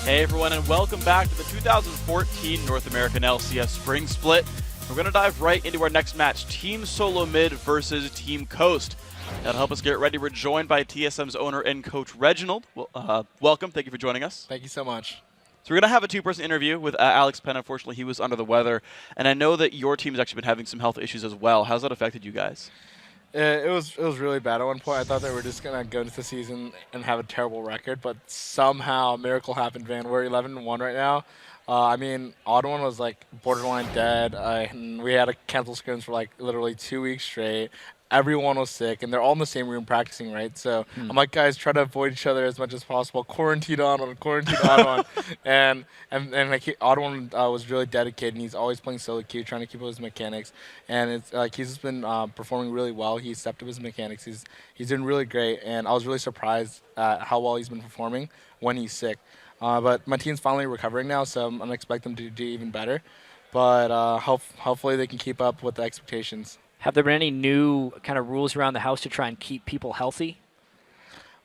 Hey everyone, and welcome back to the 2014 North American LCS Spring Split. We're going to dive right into our next match, Team Solo Mid versus Team Coast. Now to help us get ready, we're joined by TSM's owner and coach, Reginald. Well, welcome, thank you for joining us. Thank you so much. So we're going to have a two-person interview with Alex Penn. Unfortunately, he was under the weather, and I know that your team's actually been having some health issues as well. How's that affected you guys? It was really bad at one point. I thought they were just going to go into the season and have a terrible record, but somehow a miracle happened, man. We're 11-1 right now. I mean, Odd1 was like borderline dead. And we had to cancel scrims for like literally 2 weeks straight. Everyone was sick, and they're all in the same room practicing, right? So I'm like, guys, try to avoid each other as much as possible. Quarantine on, quarantine on. and like Odd1 was really dedicated, and he's always playing solo queue, trying to keep up his mechanics. And it's like he's just been performing really well. He stepped up his mechanics. He's doing really great, and I was really surprised at how well he's been performing when he's sick. But my team's finally recovering now, so I'm expecting them to do even better. But hopefully they can keep up with the expectations. Have there been any new kind of rules around the house to try and keep people healthy?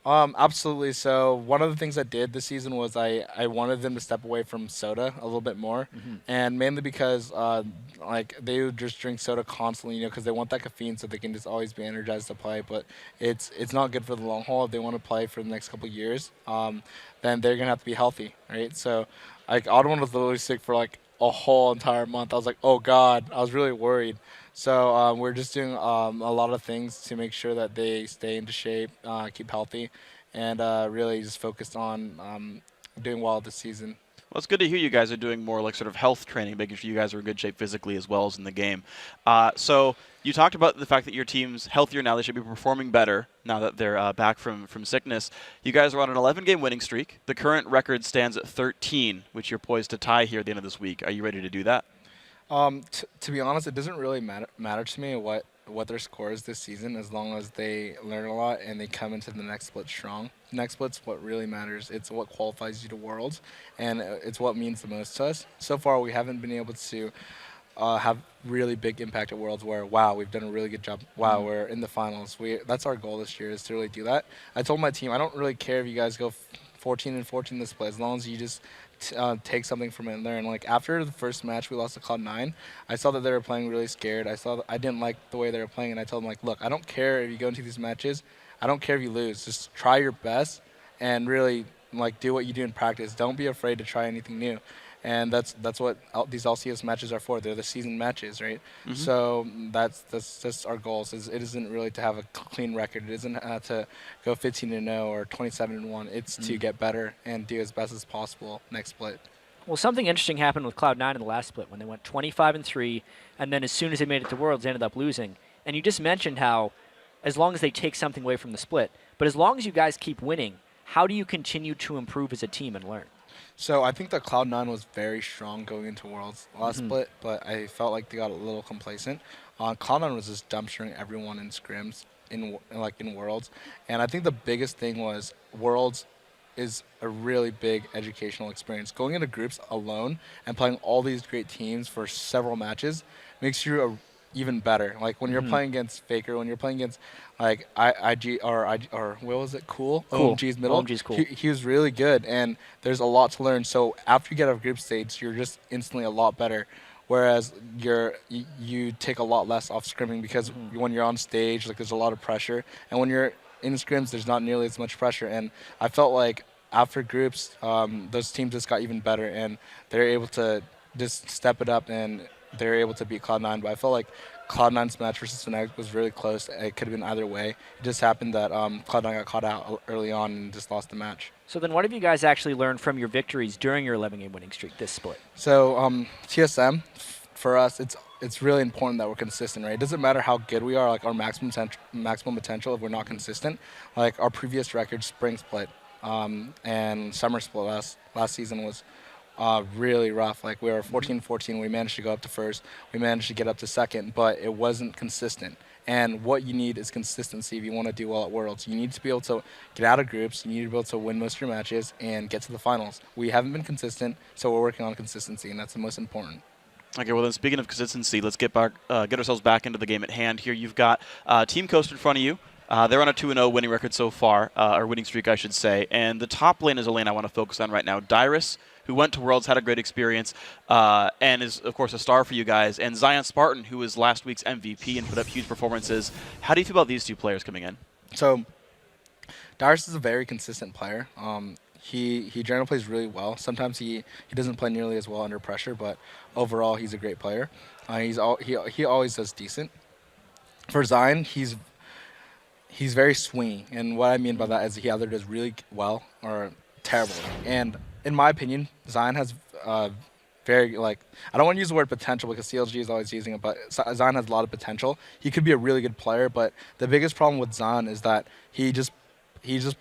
Absolutely. So one of the things I did this season was I wanted them to step away from soda a little bit more, and mainly because like they would just drink soda constantly, you know, because they want that caffeine so they can just always be energized to play. But it's not good for the long haul. If they want to play for the next couple of years, then they're gonna have to be healthy, right? So like Odd1 was literally sick for like a whole entire month. I was like, oh God, I was really worried. So we're just doing a lot of things to make sure that they stay into shape, keep healthy, and really just focused on doing well this season. Well, it's good to hear you guys are doing more like sort of health training, making sure you guys are in good shape physically as well as in the game. So you talked about the fact that your team's healthier now. They should be performing better now that they're back from sickness. You guys are on an 11-game winning streak. The current record stands at 13, which you're poised to tie here at the end of this week. Are you ready to do that? To be honest, it doesn't really matter to me what their score is this season, as long as they learn a lot and they come into the next split strong. Next split's what really matters. It's what qualifies you to Worlds, and it's what means the most to us. So far, we haven't been able to have really big impact at Worlds where, wow, we've done a really good job. Wow, we're in the finals. That's our goal this year, is to really do that. I told my team, I don't really care if you guys go 14-14 this play, as long as you just take something from it and learn. Like after the first match we lost to Cloud9, I saw that they were playing really scared. I didn't like the way they were playing, and I told them, like, look, I don't care if you go into these matches. I don't care if you lose. Just try your best and really like do what you do in practice. Don't be afraid to try anything new. And that's what these LCS matches are for. They're the season matches, right? So that's just our goals. It isn't really to have a clean record. It isn't to go 15-0 or 27-1. It's to get better and do as best as possible next split. Well, something interesting happened with Cloud9 in the last split when they went 25-3, and then as soon as they made it to Worlds, they ended up losing. And you just mentioned how, as long as they take something away from the split, but as long as you guys keep winning, how do you continue to improve as a team and learn? So I think that Cloud9 was very strong going into Worlds last split, but I felt like they got a little complacent. Cloud9 was just dumpstering everyone in scrims in Worlds, and I think the biggest thing was Worlds is a really big educational experience. Going into groups alone and playing all these great teams for several matches makes you even better. Like when you're playing against Faker, when you're playing against like IG or what was it? Cool. OMG's middle. OMG's cool. He was really good, and there's a lot to learn. So after you get out of group stage, you're just instantly a lot better. Whereas you take a lot less off scrimming because when you're on stage, like there's a lot of pressure, and when you're in scrims, there's not nearly as much pressure. And I felt like after groups, those teams just got even better, and they're able to just step it up, and they're able to beat Cloud9. But I felt like Cloud9's match versus Fnatic was really close. It could have been either way. It just happened that Cloud9 got caught out early on and just lost the match. So then what have you guys actually learned from your victories during your 11-game winning streak this split? So TSM, for us, it's really important that we're consistent, right? It doesn't matter how good we are, like our maximum potential, if we're not consistent. Like our previous record, Spring Split and Summer Split last season was really rough. Like we were 14-14. We managed to go up to first. We managed to get up to second, but it wasn't consistent. And what you need is consistency if you want to do well at Worlds. You need to be able to get out of groups. You need to be able to win most of your matches and get to the finals. We haven't been consistent, so we're working on consistency, and that's the most important. Okay, well then speaking of consistency, let's get ourselves back into the game at hand here. You've got Team Coast in front of you. They're on a 2-0 winning record so far, or winning streak, I should say. And the top lane is a lane I want to focus on right now. Dyrus, who went to Worlds, had a great experience, and is, of course, a star for you guys. And Zion Spartan, who was last week's MVP and put up huge performances. How do you feel about these two players coming in? So Darius is a very consistent player. He generally plays really well. Sometimes he doesn't play nearly as well under pressure, but overall he's a great player. He always does decent. For Zion, he's very swingy, and what I mean by that is he either does really well or terrible. And in my opinion, Zion has very, like, I don't want to use the word potential because CLG is always using it, but Zion has a lot of potential. He could be a really good player, but the biggest problem with Zion is that he just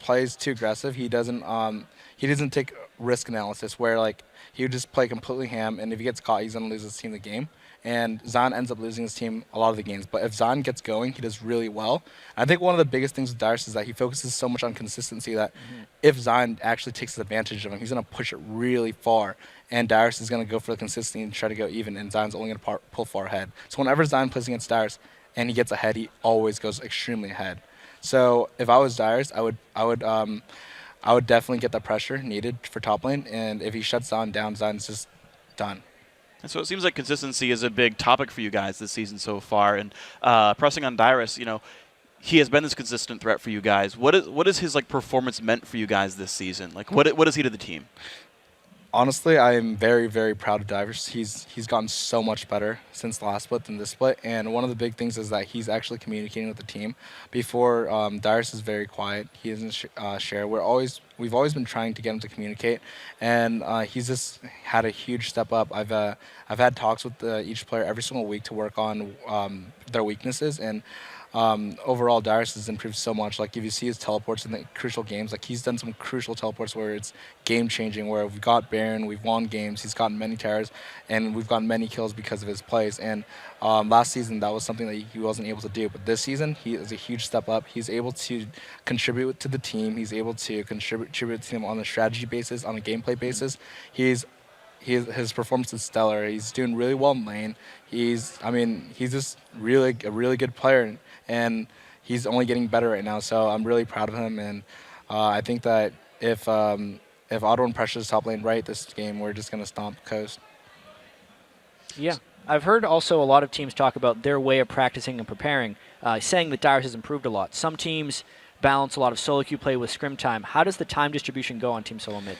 plays too aggressive. He doesn't take risk analysis where, like, he would just play completely ham, and if he gets caught, he's gonna lose his team the game. And Zion ends up losing his team a lot of the games. But if Zion gets going, he does really well. I think one of the biggest things with Darius is that he focuses so much on consistency that if Zion actually takes advantage of him, he's going to push it really far. And Darius is going to go for the consistency and try to go even, and Zion's only going to pull far ahead. So whenever Zion plays against Darius and he gets ahead, he always goes extremely ahead. So if I was Darius, I would definitely get the pressure needed for top lane. And if he shuts Zion down, Zion's just done. And so it seems like consistency is a big topic for you guys this season so far. And pressing on Dyrus, he has been this consistent threat for you guys. What is his performance meant for you guys this season? Like what is he to the team? Honestly, I am very, very proud of Dyrus. He's gotten so much better since the last split than this split, and one of the big things is that he's actually communicating with the team. Before, Dyrus is very quiet. He doesn't share. We've always been trying to get him to communicate, and he's just had a huge step up. I've had talks with each player every single week to work on their weaknesses, and overall, Darius has improved so much. Like, if you see his teleports in the crucial games, like, he's done some crucial teleports where it's game-changing, where we've got Baron, we've won games, he's gotten many towers, and we've gotten many kills because of his plays. And last season, that was something that he wasn't able to do. But this season, he is a huge step up. He's able to contribute to the team. He's able to contribute to them on a strategy basis, on a gameplay basis. His performance is stellar. He's doing really well in lane. He's just really a really good player, and he's only getting better right now. So I'm really proud of him, and I think that if auto and pressures top lane right this game, we're just gonna stomp coast. Yeah, I've heard also a lot of teams talk about their way of practicing and preparing, saying that Dyrus has improved a lot. Some teams balance a lot of solo queue play with scrim time. How does the time distribution go on Team Solo Mid?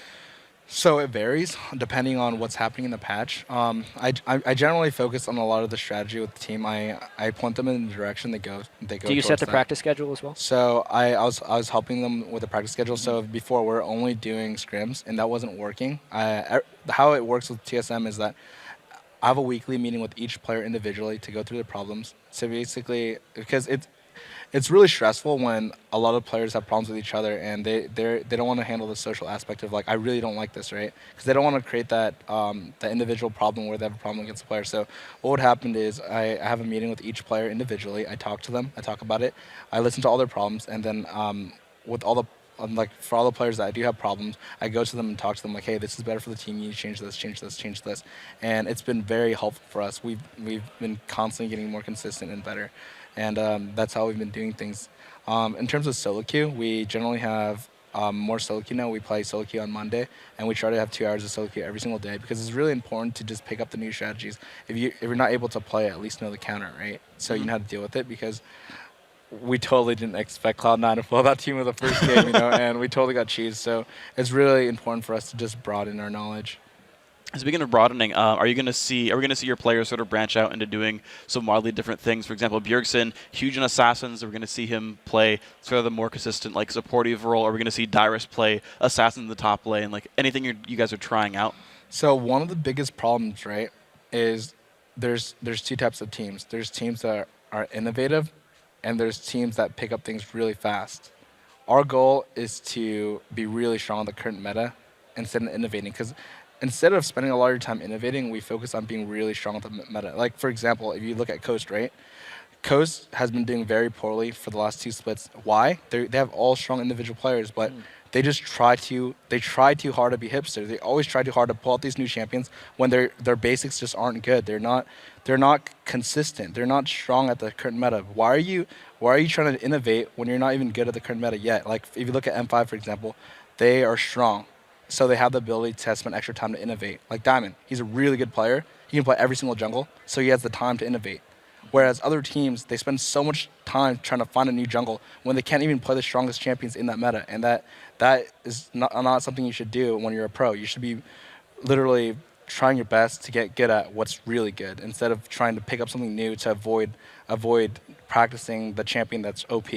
So it varies depending on what's happening in the patch. I generally focus on a lot of the strategy with the team. I point them in the direction they go. Do you set the practice schedule as well? So I was helping them with the practice schedule. So before we're only doing scrims, and that wasn't working. How it works with TSM is that I have a weekly meeting with each player individually to go through the problems. So basically, because it's really stressful when a lot of players have problems with each other, and they don't want to handle the social aspect of, like, I really don't like this, right? Because they don't want to create that individual problem where they have a problem against the player. So what would happen is I have a meeting with each player individually. I talk to them. I talk about it. I listen to all their problems, and then with all the for all the players that I do have problems, I go to them and talk to them like, hey, this is better for the team. You need to change this, change this, change this. And it's been very helpful for us. We've been constantly getting more consistent and better. And that's how we've been doing things. In terms of solo queue, we generally have more solo queue now. We play solo queue on Monday, and we try to have 2 hours of solo queue every single day because it's really important to just pick up the new strategies. If you're not able to play, at least know the counter, right? So you know how to deal with it, because we totally didn't expect Cloud9 to blow that team in the first game, and we totally got cheesed. So it's really important for us to just broaden our knowledge. Speaking of broadening, are we going to see your players sort of branch out into doing some wildly different things? For example, Bjergsen, huge in Assassins. Are we going to see him play sort of the more consistent, supportive role? Are we going to see Dyrus play Assassin in the top lane? Anything you guys are trying out? So one of the biggest problems, right, is there's 2 types of teams. There's teams that are innovative, and there's teams that pick up things really fast. Our goal is to be really strong on the current meta instead of innovating, because instead of spending a lot of your time innovating, we focus on being really strong with the meta. Like, for example, if you look at Coast, right? Coast has been doing very poorly for the last 2 splits. Why? They have all strong individual players, but they just try too hard to be hipster. They always try too hard to pull out these new champions when their basics just aren't good. They're not consistent. They're not strong at the current meta. Why are you trying to innovate when you're not even good at the current meta yet? Like if you look at M5 for example, they are strong, so they have the ability to spend extra time to innovate. Like Diamond, he's a really good player. He can play every single jungle, so he has the time to innovate. Whereas other teams, they spend so much time trying to find a new jungle when they can't even play the strongest champions in that meta. And that is not something you should do when you're a pro. You should be literally trying your best to get good at what's really good instead of trying to pick up something new to avoid practicing the champion that's OP.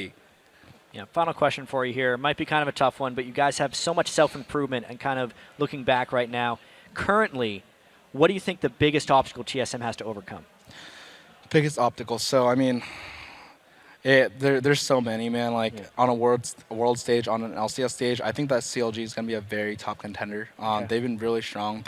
Yeah, final question for you here. Might be kind of a tough one, but you guys have so much self-improvement and kind of looking back right now. Currently, what do you think the biggest obstacle TSM has to overcome? Biggest obstacle. So I mean, there's so many, man. Like on a world stage, on an LCS stage, I think that CLG is gonna be a very top contender. Okay. They've been really strong.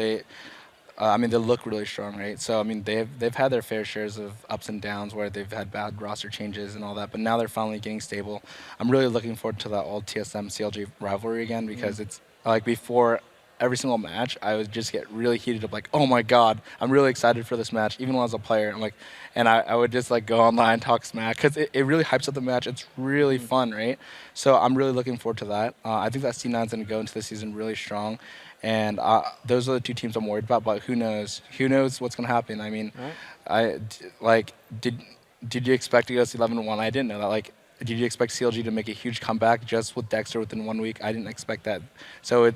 I mean, they look really strong, right? So I mean, they've had their fair shares of ups and downs where they've had bad roster changes and all that, but now they're finally getting stable. I'm really looking forward to that old TSM CLG rivalry again because it's like before. Every single match, I would just get really heated up, like, oh my god, I'm really excited for this match. Even when I was a player, I'm like, and I would just like go online and talk smack because it really hypes up the match. It's really fun, right? So I'm really looking forward to that. I think that C9's going to go into the season really strong, and those are the two teams I'm worried about. But who knows? Who knows what's going to happen? I mean, did you expect to go to 11-1? I didn't know that. Like, did you expect CLG to make a huge comeback just with Dexter within 1 week? I didn't expect that. So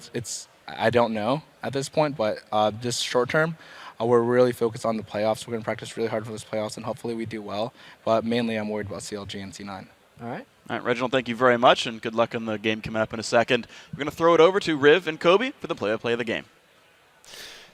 I don't know at this point, but just short term, we're really focused on the playoffs. We're going to practice really hard for those playoffs, and hopefully we do well. But mainly I'm worried about CLG and C9. All right. All right, Reginald, thank you very much, and good luck in the game coming up in a second. We're going to throw it over to Riv and Kobe for the play-by-play of the game.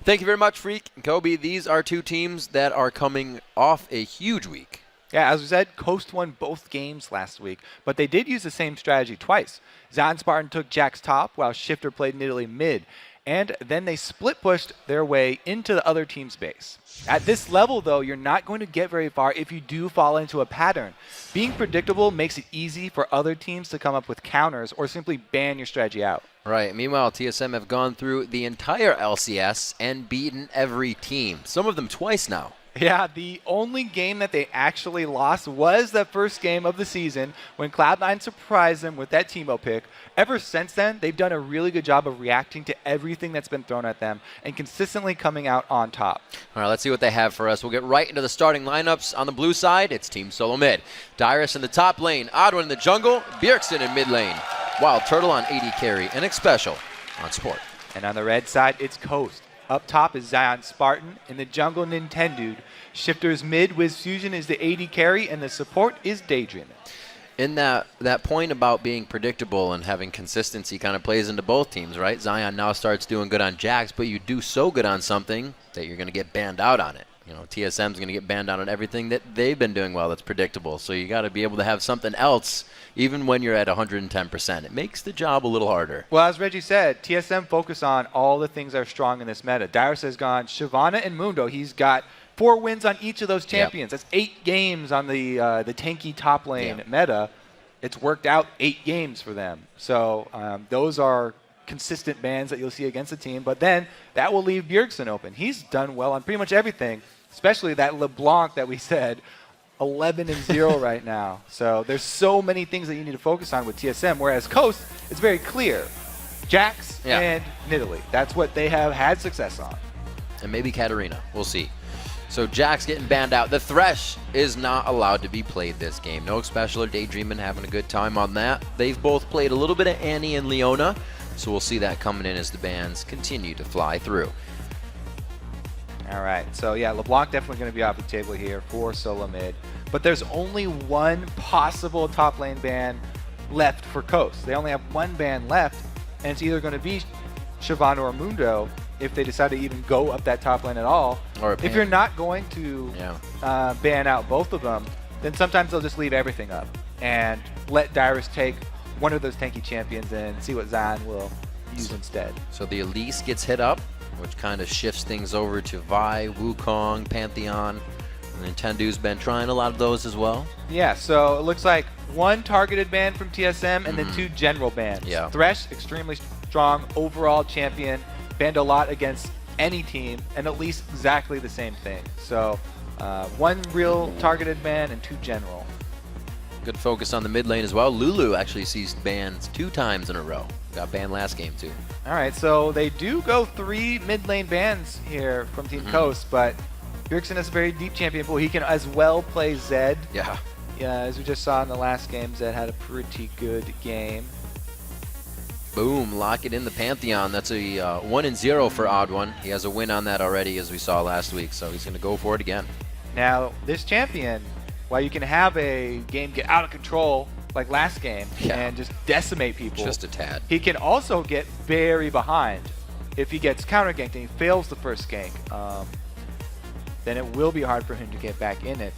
Thank you very much, Freak and Kobe. These are two teams that are coming off a huge week. Yeah, as we said, Coast won both games last week, but they did use the same strategy twice. Zion Spartan took Jack's top while Shifter played Nidalee mid, and then they split pushed their way into the other team's base. At this level, though, you're not going to get very far if you do fall into a pattern. Being predictable makes it easy for other teams to come up with counters or simply ban your strategy out. Right. Meanwhile, TSM have gone through the entire LCS and beaten every team, some of them twice now. Yeah, the only game that they actually lost was that first game of the season when Cloud9 surprised them with that Teemo pick. Ever since then, they've done a really good job of reacting to everything that's been thrown at them and consistently coming out on top. All right, let's see what they have for us. We'll get right into the starting lineups. On the blue side, it's Team Solo Mid. Dyrus in the top lane, Oddwin in the jungle, Bjergsen in mid lane, Wild Turtle on AD carry, and Xpecial on support. And on the red side, it's Coast. Up top is Zion Spartan. In the jungle, Nintendude. Shifter's mid with Fusion is the AD carry, and the support is Daydreaming. In that point about being predictable and having consistency kind of plays into both teams, right? Zion now starts doing good on Jax, but you do so good on something that you're going to get banned out on it. You know, TSM's going to get banned out on everything that they've been doing well that's predictable. So you got to be able to have something else even when you're at 110%. It makes the job a little harder. Well, as Reggie said, TSM focus on all the things that are strong in this meta. Dyrus has gone Shyvana and Mundo. He's got 4 wins on each of those champions. Yep. That's 8 games on the tanky top lane meta. It's worked out 8 games for them. So those are consistent bans that you'll see against the team. But then that will leave Bjergsen open. He's done well on pretty much everything, especially that LeBlanc that we said. 11-0 right now. So there's so many things that you need to focus on with TSM, whereas Coast, it's very clear. Jax and Nidalee. That's what they have had success on. And maybe Katarina. We'll see. So Jax getting banned out. The Thresh is not allowed to be played this game. No Xpecial or Daydreamin' having a good time on that. They've both played a little bit of Annie and Leona, so we'll see that coming in as the bans continue to fly through. All right, so yeah, LeBlanc definitely going to be off the table here for solo mid. But there's only one possible top lane ban left for Coast. They only have one ban left, and it's either going to be Shyvana or Mundo if they decide to even go up that top lane at all. Or if you're not going to ban out both of them, then sometimes they'll just leave everything up and let Dyrus take one of those tanky champions and see what Zion will use instead. So the Elise gets hit up, which kind of shifts things over to Vi, Wukong, Pantheon. Nintendo's been trying a lot of those as well. Yeah, so it looks like 1 targeted ban from TSM and then 2 general bans. Yeah. Thresh, extremely strong overall champion, banned a lot against any team, and at least exactly the same thing. So 1 real targeted ban and 2 general. Good focus on the mid lane as well. Lulu actually sees bans 2 times in a row. Got banned last game too. All right, so they do go 3 mid lane bans here from Team Coast, but Bjergsen has a very deep champion pool. He can as well play Zed. Yeah. Yeah, as we just saw in the last game, Zed had a pretty good game. Boom, lock it in the Pantheon. That's a 1-0 for Odd One. He has a win on that already, as we saw last week, so he's going to go for it again. Now, this champion, while you can have a game get out of control like last game and just decimate people, Just a tad. he can also get very behind. If he gets counter ganked and he fails the first gank, then it will be hard for him to get back in it.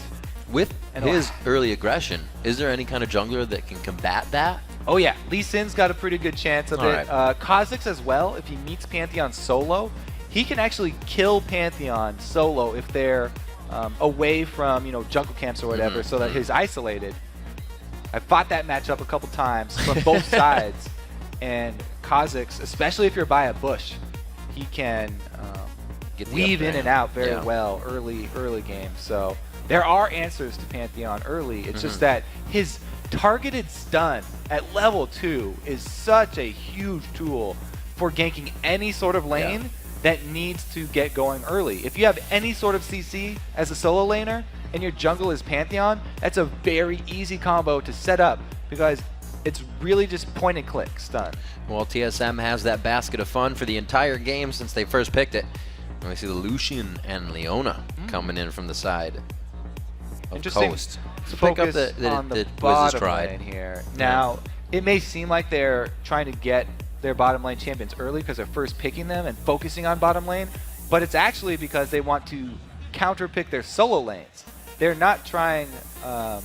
With his early aggression, is there any kind of jungler that can combat that? Oh yeah, Lee Sin's got a pretty good chance of it. Right. Kha'Zix as well, if he meets Pantheon solo, he can actually kill Pantheon solo if they're away from jungle camps or whatever, so that he's isolated. I fought that matchup a couple times from both sides, and Kha'Zix, especially if you're by a bush, he can weave in and out very well early game. So there are answers to Pantheon early. It's just that his targeted stun at level 2 is such a huge tool for ganking any sort of lane that needs to get going early. If you have any sort of CC as a solo laner and your jungle is Pantheon, that's a very easy combo to set up because it's really just point and click stun. Well, TSM has that basket of fun for the entire game since they first picked it. And we see the Lucian and Leona coming in from the side of Interesting. Coast. So pick up focus on the Wiz's bottom Pride. lane here. Now, it may seem like they're trying to get their bottom lane champions early because they're first picking them and focusing on bottom lane, but it's actually because they want to counter pick their solo lanes. They're not trying to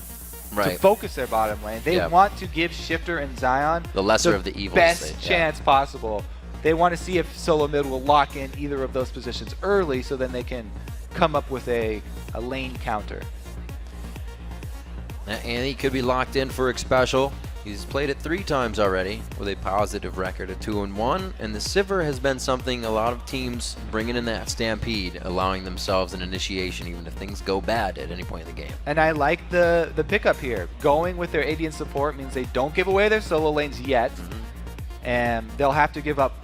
focus their bottom lane. They want to give Shifter and Zion the lesser of the evils, best chance possible. They want to see if solo mid will lock in either of those positions early so then they can come up with a lane counter. And he could be locked in for a special. He's played it 3 times already with a positive record of 2-1, and the Sivir has been something a lot of teams bringing in that Stampede, allowing themselves an initiation even if things go bad at any point in the game. And I like the pickup here. Going with their AD and support means they don't give away their solo lanes yet, and they'll have to give up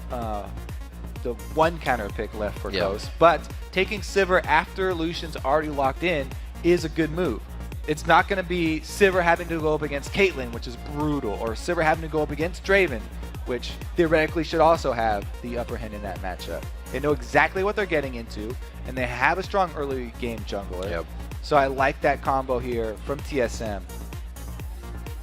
the 1 counter pick left for Ghost. But taking Sivir after Lucian's already locked in is a good move. It's not going to be Sivir having to go up against Caitlyn, which is brutal, or Sivir having to go up against Draven, which theoretically should also have the upper hand in that matchup. They know exactly what they're getting into, and they have a strong early game jungler. So I like that combo here from TSM.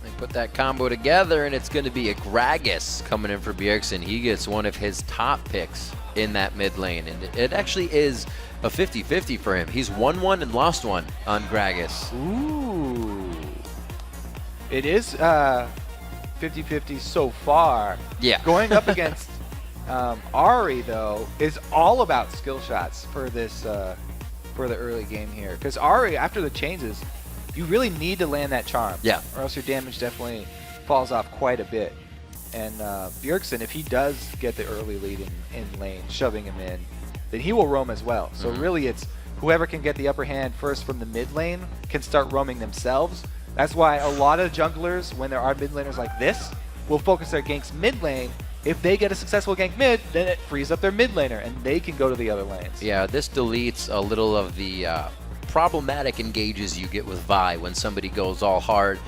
They put that combo together, and it's going to be a Gragas coming in for Bjergsen. He gets one of his top picks in that mid lane, and it actually is a 50-50 for him. He's won 1 and lost 1 on Gragas. Ooh. It is 50-50 so far. Yeah. Going up against Ahri, though, is all about skill shots for this for the early game here. Because Ahri, after the changes, you really need to land that charm. Yeah. Or else your damage definitely falls off quite a bit. And Bjergsen, if he does get the early lead in lane, shoving him in, then he will roam as well. So really it's whoever can get the upper hand first from the mid lane can start roaming themselves. That's why a lot of junglers, when there are mid laners like this, will focus their ganks mid lane. If they get a successful gank mid, then it frees up their mid laner and they can go to the other lanes. Yeah, this deletes a little of the problematic engages you get with Vi when somebody goes all hard.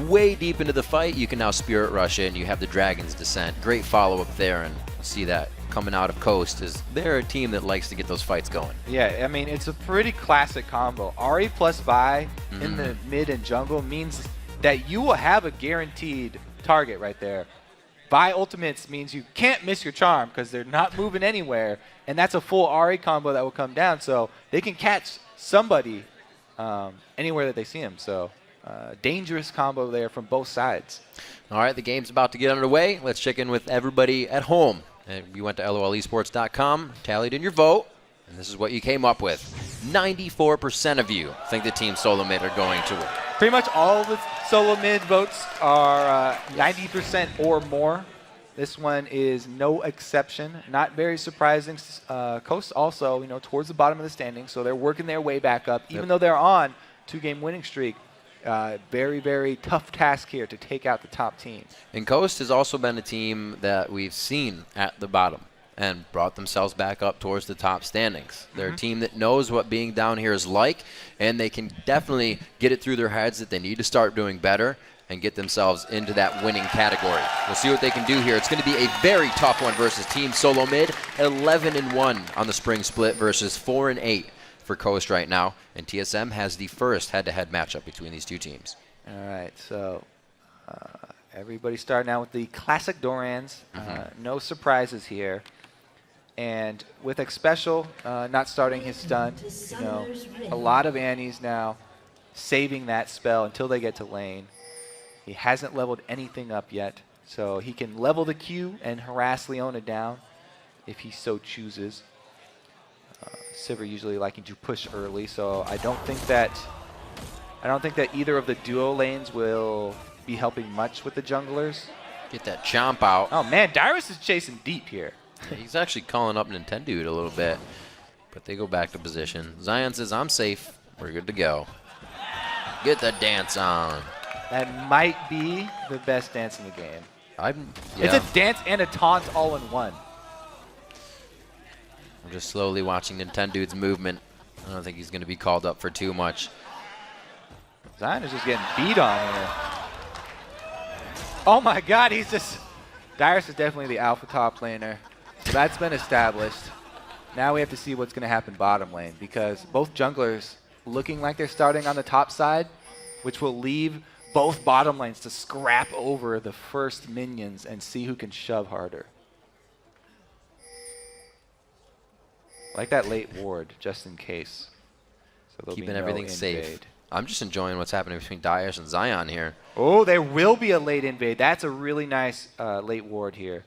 Way deep into the fight, you can now Spirit Rush in. You have the Dragon's Descent. Great follow-up there, and see that coming out of Coast is they're a team that likes to get those fights going. Yeah, I mean, it's a pretty classic combo. Ahri plus Vi in the mid and jungle means that you will have a guaranteed target right there. Vi ultimates means you can't miss your charm because they're not moving anywhere, and that's a full Ahri combo that will come down, so they can catch somebody anywhere that they see him. So dangerous combo there from both sides. All right, the game's about to get underway. Let's check in with everybody at home. And you went to lolesports.com, tallied in your vote, and this is what you came up with. 94% of you think the team solo mid are going to win. Pretty much all the solo mid votes are 90% or more. This one is no exception. Not very surprising. Coast also, towards the bottom of the standings, so they're working their way back up, even though they're on 2-game winning streak. Very, very tough task here to take out the top team. And Coast has also been a team that we've seen at the bottom and brought themselves back up towards the top standings. They're a team that knows what being down here is like, and they can definitely get it through their heads that they need to start doing better and get themselves into that winning category. We'll see what they can do here. It's going to be a very tough one versus Team Solo Mid. 11-1 on the spring split versus 4-8 for Coast right now. And TSM has the first head-to-head matchup between these two teams. All right, so everybody starting out with the classic Dorans. No surprises here. And with X Special not starting his stun, a lot of Annies now saving that spell until they get to lane. He hasn't leveled anything up yet, so he can level the Q and harass Leona down if he so chooses. Sivir usually liking to push early, so I don't think that either of the duo lanes will be helping much with the junglers. Get that chomp out. Oh man, Dyrus is chasing deep here. He's actually calling up Nintendo a little bit, but they go back to position. Zion says, I'm safe. We're good to go. Get the dance on. That might be the best dance in the game. Yeah. It's a dance and a taunt all in one. I'm just slowly watching Nintendo's movement. I don't think he's going to be called up for too much. Zion is just getting beat on here. Oh my god, Dyrus is definitely the alpha top laner. So that's been established. Now we have to see what's going to happen bottom lane, because both junglers looking like they're starting on the top side, which will leave both bottom lanes to scrap over the first minions and see who can shove harder. Like that late ward, just in case. So Keeping everything safe. I'm just enjoying what's happening between Daesh and Zion here. Oh, there will be a late invade. That's a really nice late ward here.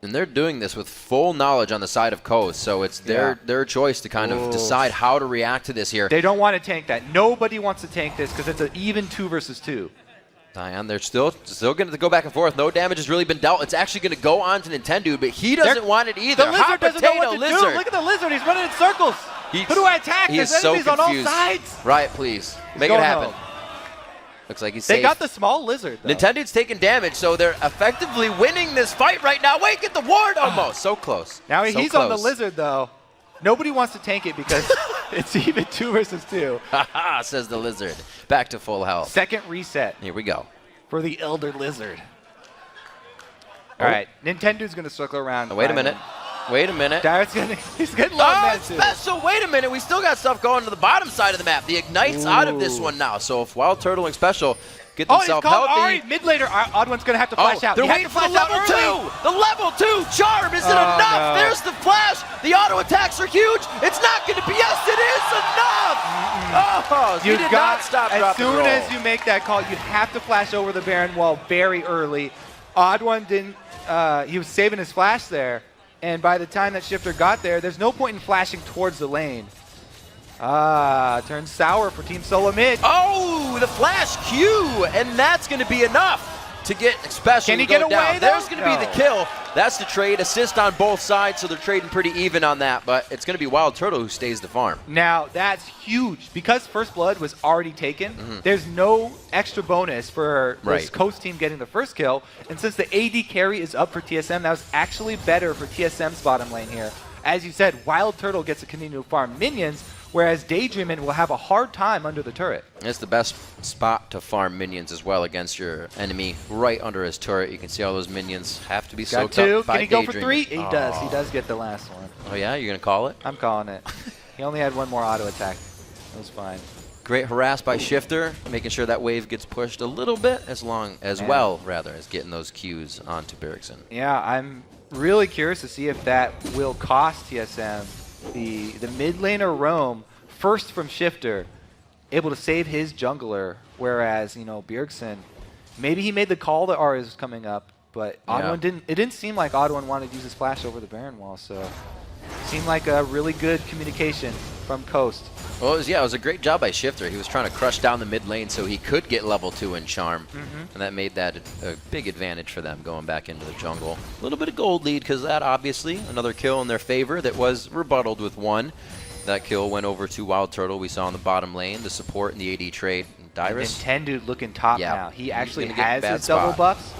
And they're doing this with full knowledge on the side of Coast, so it's their choice to kind of decide how to react to this here. They don't want to tank that. Nobody wants to tank this because it's an even 2 versus 2. Zion, they're still going to go back and forth. No damage has really been dealt. It's actually going to go on to Nintendo, but he doesn't want it either. The lizard doesn't know what to do. Look at the lizard. He's running in circles. Who do I attack? He is There's enemies so confused. on all sides. Riot, please. Make it happen. Looks like he's safe. They got the small lizard, though. Nintendo's taking damage, so they're effectively winning this fight right now. Wait, get the ward almost. So close. Now so he's close. on the lizard, though. Nobody wants to tank it because it's even 2 versus 2. Haha, says the lizard. Back to full health. Second reset. Here we go. For the Elder Lizard. All right, Nintendo's going to circle around. Oh, wait a minute. Wait a minute. He's getting low on that too. Special. Wait a minute. We still got stuff going to the bottom side of the map. The Ignite's out of this one now. So if Wild Turtle and Special get themselves healthy. Ari, mid laner. Odd one's going to have to flash out. They're waiting for the level 2. The level 2 charm isn't enough. No. There's the flash. The auto attacks are huge. It's not going to be. Yes, it is enough. Oh, you did not stop. As soon as you make that call, you have to flash over the Baron wall very early. Odd one didn't. He was saving his flash there. And by the time that Shifter got there, there's no point in flashing towards the lane. Turns sour for Team Solo Mid. Oh, the flash Q, and that's going to be enough to get Special. Can he get away, down. though? There's going to be the kill. That's the trade. Assist on both sides, so they're trading pretty even on that. But it's going to be Wild Turtle who stays to farm. Now, that's huge. Because First Blood was already taken, there's no extra bonus for this Coast team getting the first kill. And since the AD carry is up for TSM, that was actually better for TSM's bottom lane here. As you said, Wild Turtle gets to continue to farm minions, whereas Daydreamin will have a hard time under the turret. It's the best spot to farm minions as well against your enemy, right under his turret. You can see all those minions have to be soaked up by Can he go for Daydreamin. 3? He does. He does get the last one. Oh yeah, you're going to call it? I'm calling it. He only had one more auto attack. It was fine. Great harass by Shifter, making sure that wave gets pushed a little bit as well as getting those Qs onto Bjergsen. Yeah, I'm really curious to see if that will cost TSM the mid laner roam first from Shifter, able to save his jungler, whereas Bjergsen, maybe he made the call that R is coming up, but Oddone didn't. It didn't seem like Oddone wanted to use his flash over the Baron wall, so it seemed like a really good communication from Coast. Well, it was a great job by Shifter. He was trying to crush down the mid lane so he could get level 2 in Charm. And that made that a big advantage for them going back into the jungle. A little bit of gold lead because of that, obviously. Another kill in their favor that was rebuttaled with 1. That kill went over to Wild Turtle we saw in the bottom lane, the support in the AD trade. Dyrus. Nintendo looking top now. He actually has his spot. double buffs,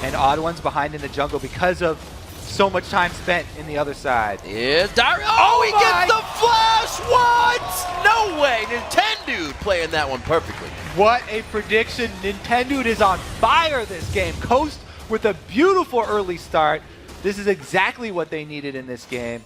and Odd One's behind in the jungle because of so much time spent in the other side. Is Dyrus. Oh, he gets the flash! What? No way! Nintendo playing that one perfectly. What a prediction. Nintendo is on fire this game. Coast with a beautiful early start. This is exactly what they needed in this game.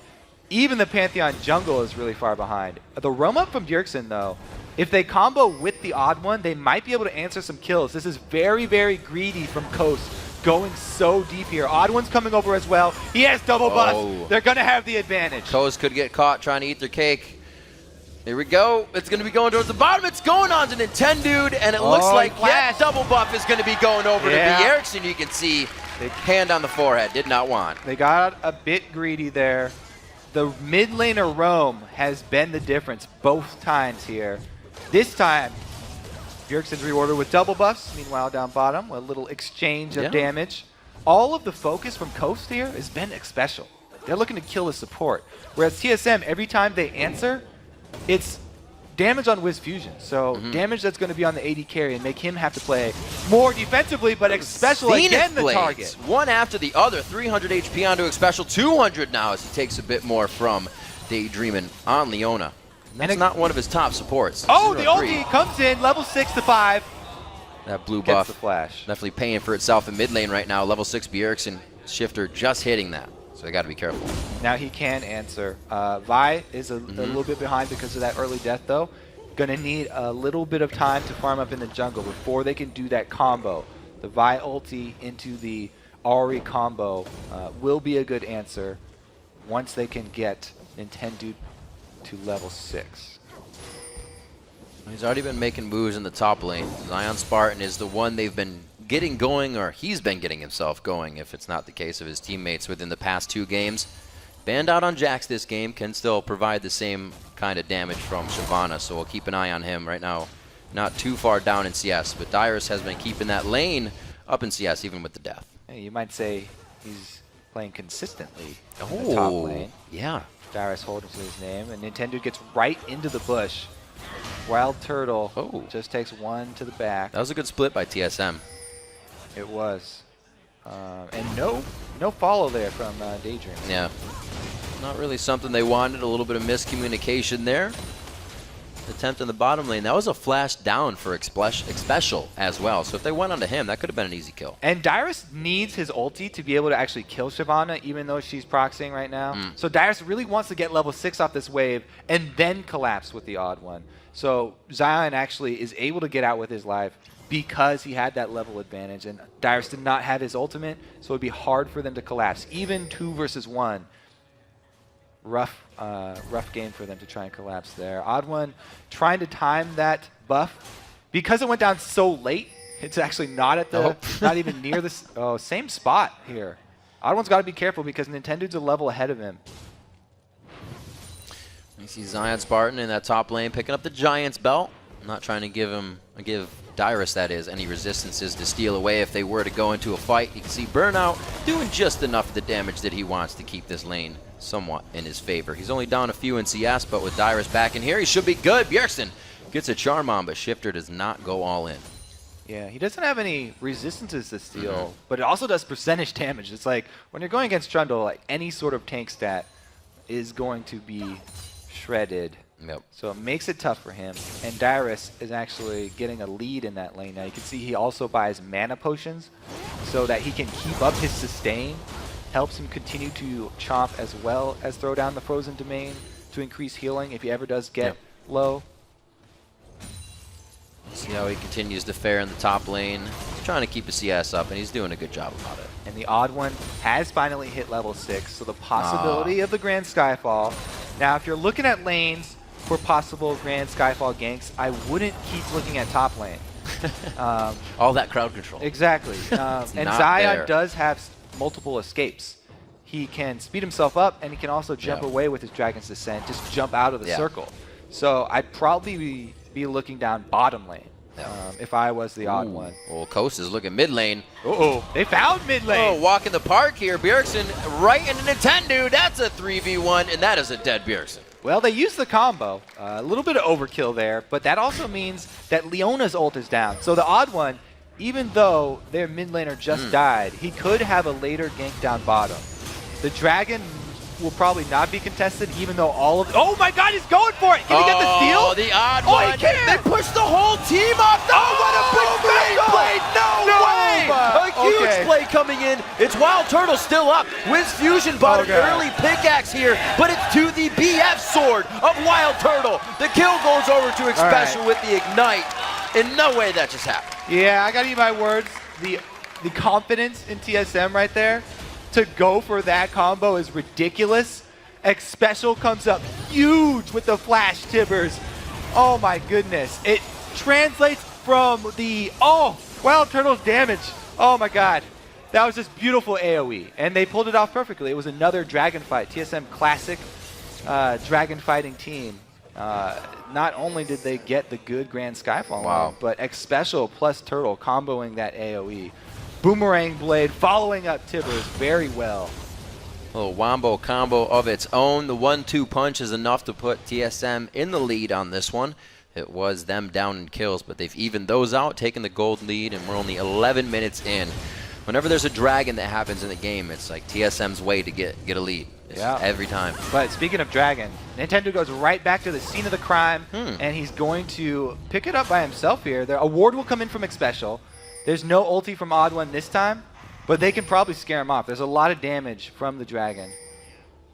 Even the Pantheon jungle is really far behind. The roam up from Bjergsen, though, if they combo with the Odd One, they might be able to answer some kills. This is very, very greedy from Coast, going so deep here. Odd One's coming over as well. He has double buffs. They're going to have the advantage. Coast could get caught trying to eat their cake. Here we go. It's going to be going towards the bottom. It's going on to Nintendo, and it looks like that double buff is going to be going over to Bjergsen. You can see hand on the forehead. Did not want. They got a bit greedy there. The mid laner roam has been the difference both times here. This time, Bjergsen's rewarded with double buffs. Meanwhile, down bottom, a little exchange of damage. All of the focus from Coast here has been special. They're looking to kill the support. Whereas TSM, every time they answer, it's damage on Wiz Fusion. So damage that's going to be on the AD carry and make him have to play more defensively, but X-Special again the target. One after the other, 300 HP onto X-Special, 200 now as he takes a bit more from Daydreamin' on Leona. And that's not one of his top supports. Oh, the ulti comes in, level 6 to 5. That blue Gets buff the flash. definitely paying for itself in mid lane right now. Level 6 Bjergsen, Shifter just hitting that. So they got to be careful. Now he can answer. Vi is a little bit behind because of that early death, though. Going to need a little bit of time to farm up in the jungle before they can do that combo. The Vi ulti into the Ahri combo will be a good answer once they can get Nintendo to level 6. He's already been making moves in the top lane. Zion Spartan is the one they've been getting going, or he's been getting himself going, if it's not the case of his teammates within the past 2 games. Banned out on Jax this game, can still provide the same kind of damage from Shyvana, so we'll keep an eye on him right now. Not too far down in CS, but Dyrus has been keeping that lane up in CS, even with the death. Hey, you might say he's playing consistently in the top lane. Yeah. Dyrus holds his name, and Nintendo gets right into the bush. Wild Turtle just takes 1 to the back. That was a good split by TSM. It was. And no follow there from Daydream. Yeah. Not really something they wanted. A little bit of miscommunication there. Attempt in the bottom lane. That was a flash down for X-Special as well. So if they went onto him, that could have been an easy kill. And Dyrus needs his ulti to be able to actually kill Shyvana, even though she's proxying right now. So Dyrus really wants to get level 6 off this wave and then collapse with the Odd One. So Zion actually is able to get out with his life because he had that level advantage. And Dyrus did not have his ultimate, so it would be hard for them to collapse. Even 2 versus 1. Rough game for them to try and collapse there. Odd One trying to time that buff. Because it went down so late, it's actually not at the, not even near this, same spot here. Odd One's got to be careful because Nintendo's a level ahead of him. You see Zion Spartan in that top lane picking up the Giant's belt. I'm not trying to give Dyrus, that is, any resistances to steal away if they were to go into a fight. You can see Burnout doing just enough of the damage that he wants to keep this lane somewhat in his favor. He's only down a few in CS, but with Dyrus back in here, he should be good. Bjergsen gets a charm on, but Shifter does not go all in. Yeah, he doesn't have any resistances to steal, but it also does percentage damage. It's like when you're going against Trundle, like any sort of tank stat is going to be shredded. Yep. So it makes it tough for him. And Dyrus is actually getting a lead in that lane now. You can see he also buys mana potions so that he can keep up his sustain. Helps him continue to chomp as well as throw down the frozen domain to increase healing if he ever does get low. See how he continues to fare in the top lane. He's trying to keep his CS up, and he's doing a good job about it. And the Odd One has finally hit level 6, so the possibility of the Grand Skyfall. Now, if you're looking at lanes for possible Grand Skyfall ganks, I wouldn't keep looking at top lane. All that crowd control. Exactly. And Zion does have multiple escapes. he can speed himself up, and he can also jump away with his Dragon's Descent, just jump out of the circle. So I'd probably be looking down bottom lane if I was the odd one. Well, Coast is looking mid lane. They found mid lane. Oh, walk in the park here. Bjergsen right into Nintendo. That's a 3v1, and that is a dead Bjergsen. Well, they used the combo. A little bit of overkill there, but that also means that Leona's ult is down. So the odd one, even though their mid laner just died, he could have a later gank down bottom. The Dragon will probably not be contested, even though all of... Oh my god, he's going for it! Can he get the steal? Oh, the odd one. He can! They pushed the whole team up. Oh, what a big play! No way! A huge play coming in. It's Wild Turtle still up. Wiz Fusion bought an early pickaxe here, but it's to the BF sword of Wild Turtle. The kill goes over to Xpecial with the Ignite. In no way that just happened. Yeah, I gotta eat my words. The confidence in TSM right there to go for that combo is ridiculous. Xpecial comes up huge with the flash Tibbers. Oh my goodness. It translates from the, Wild Turtle's damage. Oh my god. That was just beautiful AoE. And they pulled it off perfectly. It was another dragon fight. TSM classic dragon fighting team. Not only did they get the good Grand Skyfall, but Xpecial plus Turtle comboing that AoE. Boomerang Blade following up Tibbers very well. A little wombo combo of its own. The 1-2 punch is enough to put TSM in the lead on this one. It was them down in kills, but they've evened those out, taken the gold lead, and we're only 11 minutes in. Whenever there's a dragon that happens in the game, it's like TSM's way to get a lead. Every time. But speaking of dragon, Nintendo goes right back to the scene of the crime, and he's going to pick it up by himself here. The award will come in from Xpecial. There's no ulti from Odd One this time, but they can probably scare him off. There's a lot of damage from the dragon.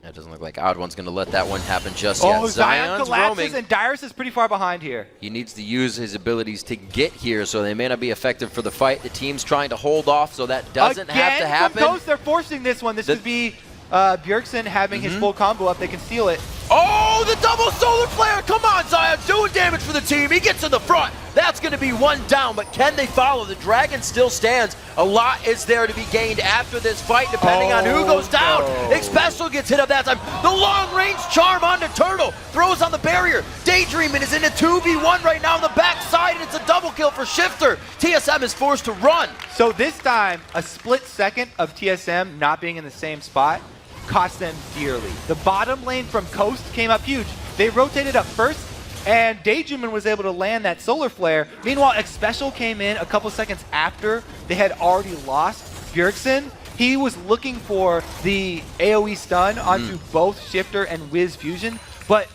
It doesn't look like Odd One's going to let that one happen just yet. Zion Zion's collapses, roaming. and Dyrus is pretty far behind here. He needs to use his abilities to get here, so they may not be effective for the fight. The team's trying to hold off, so that doesn't have to happen. From Ghost, they're forcing this one. This would be Bjergsen having his full combo up. They can steal it. Oh, the double solar flare! Come on, Zion, doing damage for the team. He gets in the front. That's going to be one down, but can they follow? The dragon still stands. A lot is there to be gained after this fight, depending on who goes down. Xpecial gets hit up that time. The long-range charm onto Turtle. Throws on the barrier. Daydreaming is in a 2v1 right now on the backside, and it's a double kill for Shifter. TSM is forced to run. So this time, a split second of TSM not being in the same spot cost them dearly. The bottom lane from Coast came up huge. They rotated up first, and Daydreamin was able to land that solar flare. Meanwhile, Xpecial came in a couple seconds after they had already lost Bjergsen. He was looking for the AoE stun onto both Shifter and Wiz Fusion, but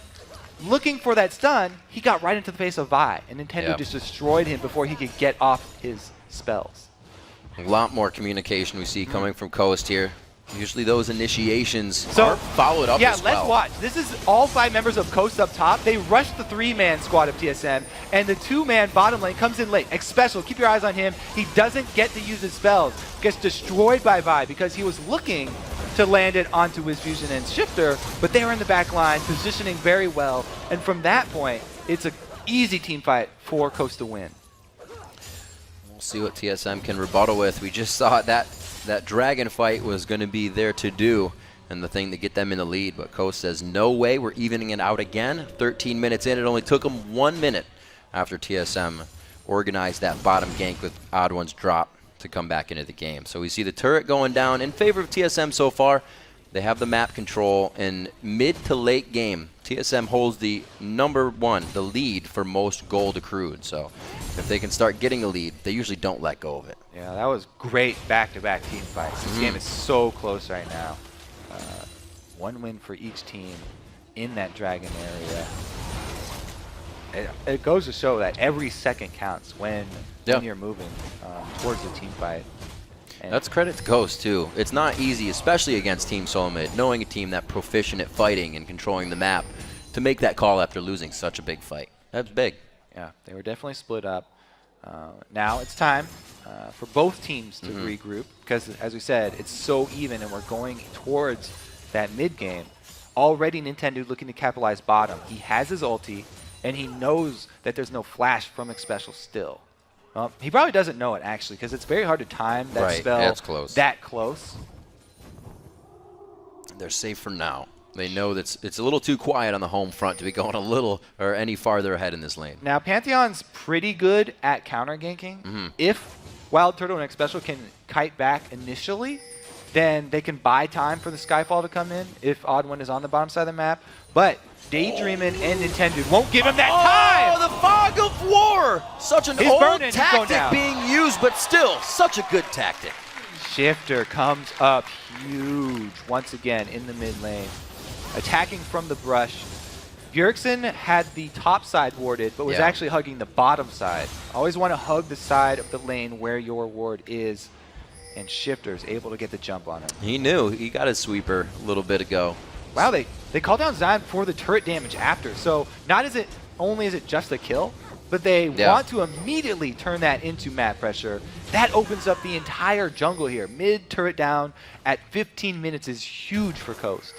looking for that stun, he got right into the face of Vi, and Nintendo just destroyed him before he could get off his spells. A lot more communication we see coming from Coast here. Usually those initiations are followed up as well. Yeah, let's watch. This is all 5 members of Coast up top. They rush the 3-man squad of TSM, and the 2-man bottom lane comes in late. Xpecial, keep your eyes on him. He doesn't get to use his spells. Gets destroyed by Vi because he was looking to land it onto Wiz Fusion and Shifter, but they were in the back line, positioning very well. And from that point, it's an easy team fight for Coast to win. We'll see what TSM can rebuttal with. We just saw that dragon fight was going to be there to do and the thing to get them in the lead, but Coast says no way, we're evening it out again. 13 minutes in, it only took them 1 minute after TSM organized that bottom gank with Odd One's drop to come back into the game. So we see the turret going down in favor of TSM so far. They have the map control, and mid to late game, TSM holds the the lead for most gold accrued. So if they can start getting a lead, they usually don't let go of it. Yeah, that was great back-to-back team fights. This game is so close right now. 1 win for each team in that dragon area. It goes to show that every second counts when you're moving towards the team fight. And that's credit to Ghost, too. It's not easy, especially against Team Solomid, knowing a team that proficient at fighting and controlling the map, to make that call after losing such a big fight. That's big. Yeah, they were definitely split up. Now it's time for both teams to regroup, because, as we said, it's so even, and we're going towards that mid-game. Already Nintendo looking to capitalize bottom. He has his ulti, and he knows that there's no flash from Xpecial still. He probably doesn't know it, actually, because it's very hard to time that spell that's close. that close. they're safe for now. They know that it's a little too quiet on the home front to be going a little or any farther ahead in this lane. Now, Pantheon's pretty good at counter ganking. If Wild Turtle and X Special can kite back initially, then they can buy time for the Skyfall to come in if Odd One is on the bottom side of the map. But Daydreamin' and Nintendo won't give him that time! Oh, the Fog of War! Such an He's old burning. tactic being used, but still, such a good tactic. Shifter comes up huge once again in the mid lane, attacking from the brush. Bjergsen had the top side warded, but was actually hugging the bottom side. Always want to hug the side of the lane where your ward is, and Shifter's able to get the jump on him. He knew. He got his sweeper a little bit ago. Wow, they called down Zion for the turret damage after. So not only is it just a kill, but they want to immediately turn that into map pressure. That opens up the entire jungle here. Mid turret down at 15 minutes is huge for Coast.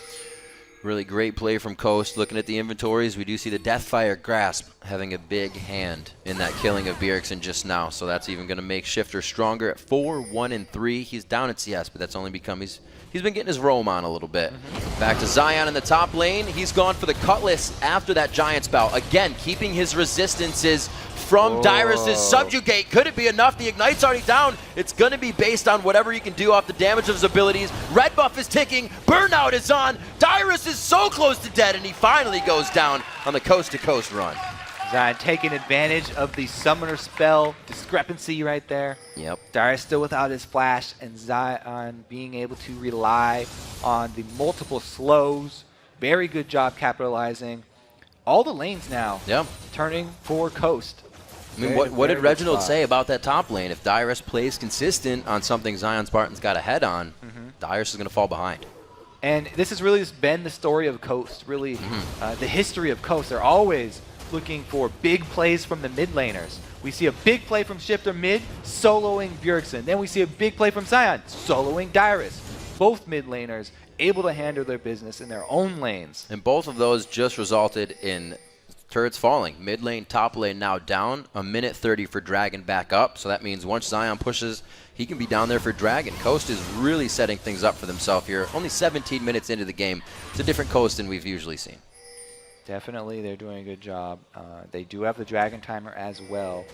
Really great play from Coast. Looking at the inventories, we do see the Deathfire Grasp having a big hand in that killing of Bjergsen just now. So that's even going to make Shifter stronger at 4, 1, and 3. He's down at CS, but that's only become he's been getting his roam on a little bit. Back to Zion in the top lane. He's gone for the Cutlass after that Giant Spout. Again, keeping his resistances from Dyrus' Subjugate. Could it be enough? The Ignite's already down. It's going to be based on whatever he can do off the damage of his abilities. Red buff is ticking. Burnout is on. Dyrus is so close to dead, and he finally goes down on the coast-to-coast run. Zion taking advantage of the summoner spell discrepancy right there. Yep. Dyrus still without his flash, and Zion being able to rely on the multiple slows. Very good job capitalizing. All the lanes now turning for Coast. I mean, what did Reginald say about that top lane? If Dyrus plays consistent on something Zion Spartan's got a head on, Dyrus is going to fall behind. And this has really just been the story of Coast, really the history of Coast. They're always looking for big plays from the mid laners. We see a big play from Shifter mid, soloing Bjergsen. Then we see a big play from Zion, soloing Dyrus. Both mid laners able to handle their business in their own lanes. And both of those just resulted in turrets falling. Mid lane, top lane now down. A minute 30 for Dragon back up. So that means once Zion pushes, he can be down there for Dragon. Coast is really setting things up for themselves here. Only 17 minutes into the game. It's a different Coast than we've usually seen. Definitely, they're doing a good job. They do have the Dragon Timer as well.